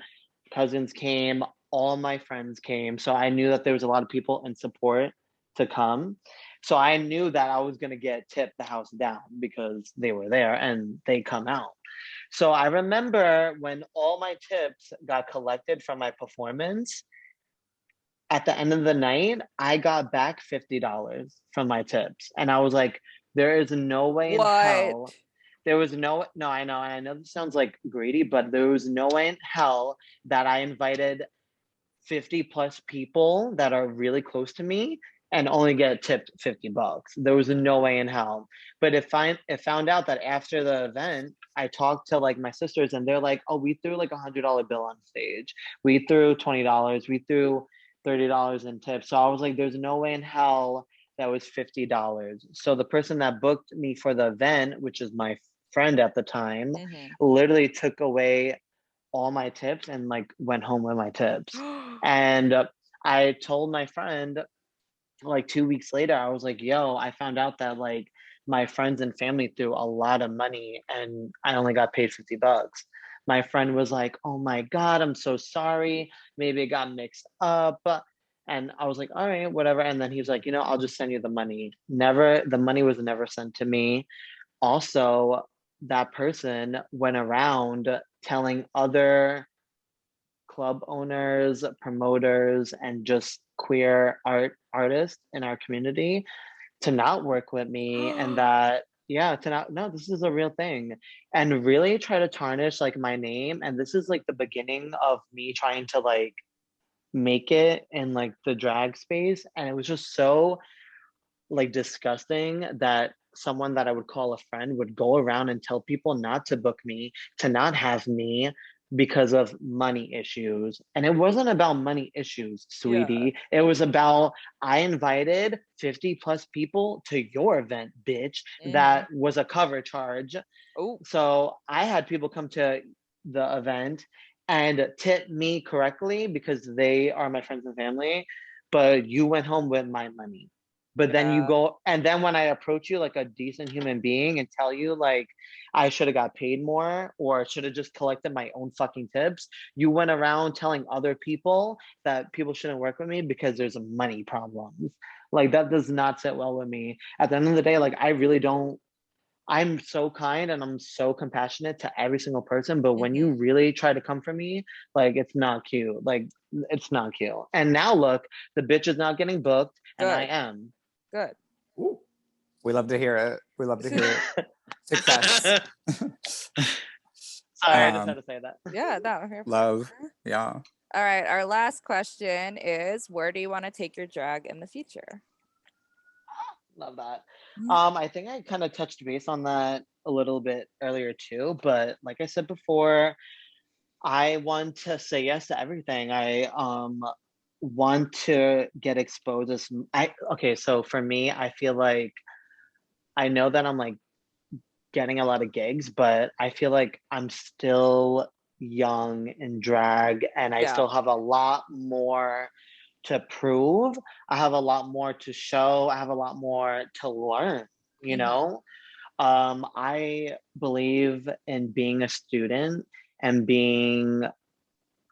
cousins came, all my friends came. So I knew that there was a lot of people in support to come. So I knew that I was going to get tipped the house down because they were there and they come out. So I remember when all my tips got collected from my performance, at the end of the night, I got back $50 from my tips. And I was like, there is no way in hell. What? There was no, I know this sounds like greedy, but there was no way in hell that I invited 50 plus people that are really close to me and only get tipped $50. There was no way in hell. But it found out that after the event, I talked to like my sisters and they're like, oh, we threw like $100 bill on stage. We threw $20. We threw $30 in tips. So I was like, there's no way in hell that was $50. So the person that booked me for the event, which is my friend at the time, Mhm. literally took away all my tips and like went home with my tips. And I told my friend like 2 weeks later, I was like, yo, I found out that like my friends and family threw a lot of money and I only got paid $50. My friend was like, oh my God, I'm so sorry. Maybe it got mixed up. And I was like, all right, whatever. And then he was like, I'll just send you the money. The money was never sent to me. Also, that person went around telling other club owners, promoters, and just queer artists in our community to not work with me, and that to not, no, this is a real thing, and really try to tarnish like my name. And this is like the beginning of me trying to like make it in like the drag space, and it was just so like disgusting that someone that I would call a friend would go around and tell people not to book me, to not have me because of money issues. And it wasn't about money issues, sweetie. It was about, I invited 50 plus people to your event, bitch. That was a cover charge. Oh. So I had people come to the event and tip me correctly because they are my friends and family, but you went home with my money. But then you go, and then when I approach you like a decent human being and tell you like I should have got paid more or should have just collected my own fucking tips, you went around telling other people that people shouldn't work with me because there's money problems. Like that does not sit well with me. At the end of the day, like I really don't, I'm so kind and I'm so compassionate to every single person, but when you really try to come for me, like it's not cute. Like it's not cute. And now look, the bitch is not getting booked and I am. Good. Ooh. We love to hear it. We love to hear it. Success. Sorry, I just had to say that. Yeah, that here. Love. Yeah. All right. Our last question is, where do you want to take your drag in the future? Love that. I think I kind of touched base on that a little bit earlier too, but like I said before, I want to say yes to everything. I want to get exposed as okay, so for me, I feel like I know that I'm like getting a lot of gigs, but I feel like I'm still young in drag and I still have a lot more to prove. I have a lot more to show. I have a lot more to learn, you know? I believe in being a student and being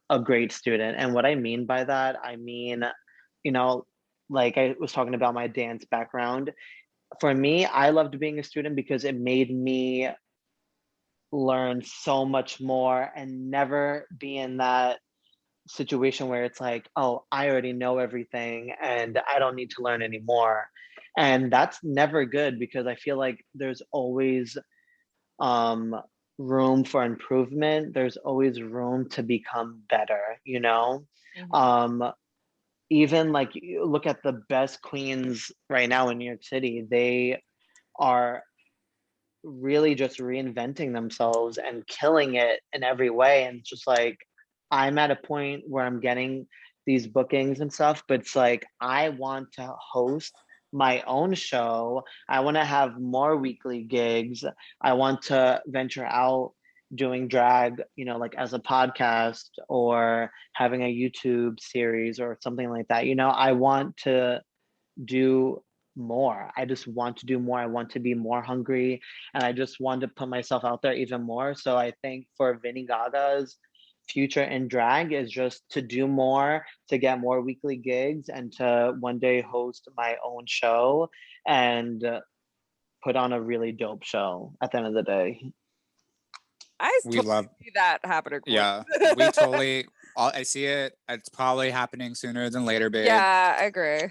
a great student. And what I mean by that, I mean, you know, like I was talking about my dance background. For me, I loved being a student because it made me learn so much more and never be in that situation where it's like, oh, I already know everything and I don't need to learn anymore. And that's never good because I feel like there's always um room for improvement. There's always room to become better, you know? Um even like you look at the best queens right now in New York City, they are really just reinventing themselves and killing it in every way. And it's just like, I'm at a point where I'm getting these bookings and stuff, but it's like, I want to host my own show. I want to have more weekly gigs. I want to venture out doing drag, you know, like as a podcast or having a YouTube series or something like that. You know, I want to do more. I just want to do more. I want to be more hungry and I just want to put myself out there even more. So I think for Vinny Gaga's future in drag is just to do more, to get more weekly gigs and to one day host my own show and put on a really dope show at the end of the day. I We totally love- see that happening. Yeah, we totally. I see it. It's probably happening sooner than later, babe. Yeah, I agree.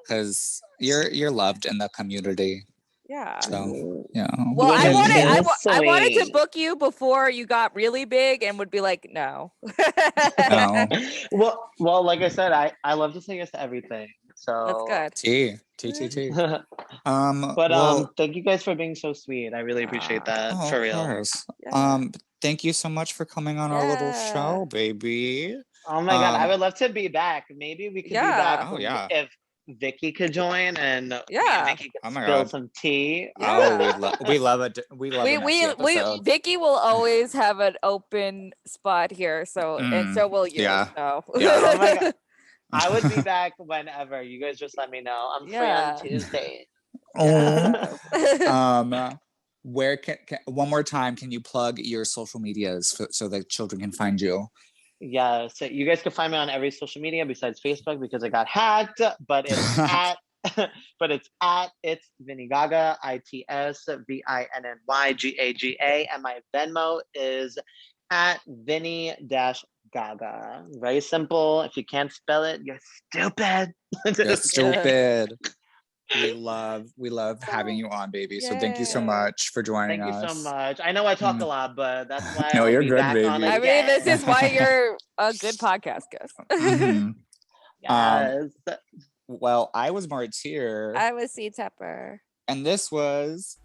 Because you're loved in the community. Yeah. So yeah. Well, I wanted to Sweet. book you before you got really big and would be like, no. No. Well, like I said, I love to say yes to everything. So That's good. T. But Well, thank you guys for being so sweet. I really appreciate that. oh, For of real. course. Yeah. Thank you so much for coming on our little Yeah. show, baby. Oh my god, I would love to be back. Maybe we could be back Oh, yeah. if Vicky could join and me and Yeah. Vicky could Oh my spill God. some tea. Yeah. Oh, we love it. We love a messy episode. Vicky will always have an open spot here, so and so will you. Yeah. So. Yeah. Oh my god. I would be back whenever. You guys just let me know. I'm free Yeah. on Tuesday. Oh. Where can one more time? Can you plug your social medias so that children can find you? Yeah, so you guys can find me on every social media besides Facebook because I got hacked. But it's it's Vinny Gaga, ITSVINNYGAGA, and my Venmo is at Vinny-Gaga. Very simple. If you can't spell it, you're stupid. You're stupid. We love having you on, baby. So thank you so much for joining us. Thank you so much. I know I talk a lot, but that's why No, I'll you're be good, back baby. on I mean, this is why you're a good podcast guest. Mhm. Yes. Well, I was Martyr. I was C.Tepper. And this was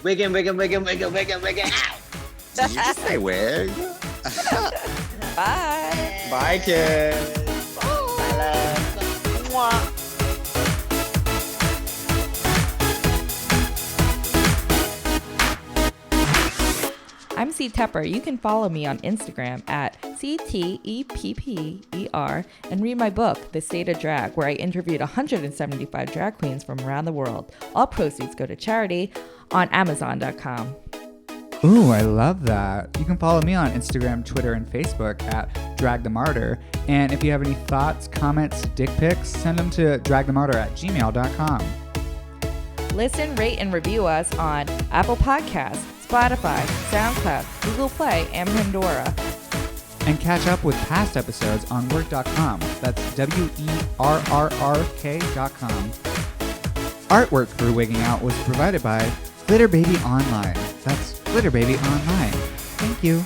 Wigging, wigging, wigging, wigging, wigging, wigging. Ow! Did you just say wig? Bye. Bye, kids. Bye, love. Mwah. I'm C.Tepper. You can follow me on Instagram at CTEPPER and read my book, The State of Drag, where I interviewed 175 drag queens from around the world. All proceeds go to charity on Amazon.com. Ooh, I love that. You can follow me on Instagram, Twitter, and Facebook at Drag the Martyr. And if you have any thoughts, comments, dick pics, send them to dragthemartyr@gmail.com. Listen, rate, and review us on Apple Podcasts, Spotify, SoundCloud, Google Play, and Pandora. And catch up with past episodes on WERRRK.com. That's WERRRK.com. Artwork for Wigging Out was provided by Glitter Baby Online. That's Glitter Baby Online. Thank you.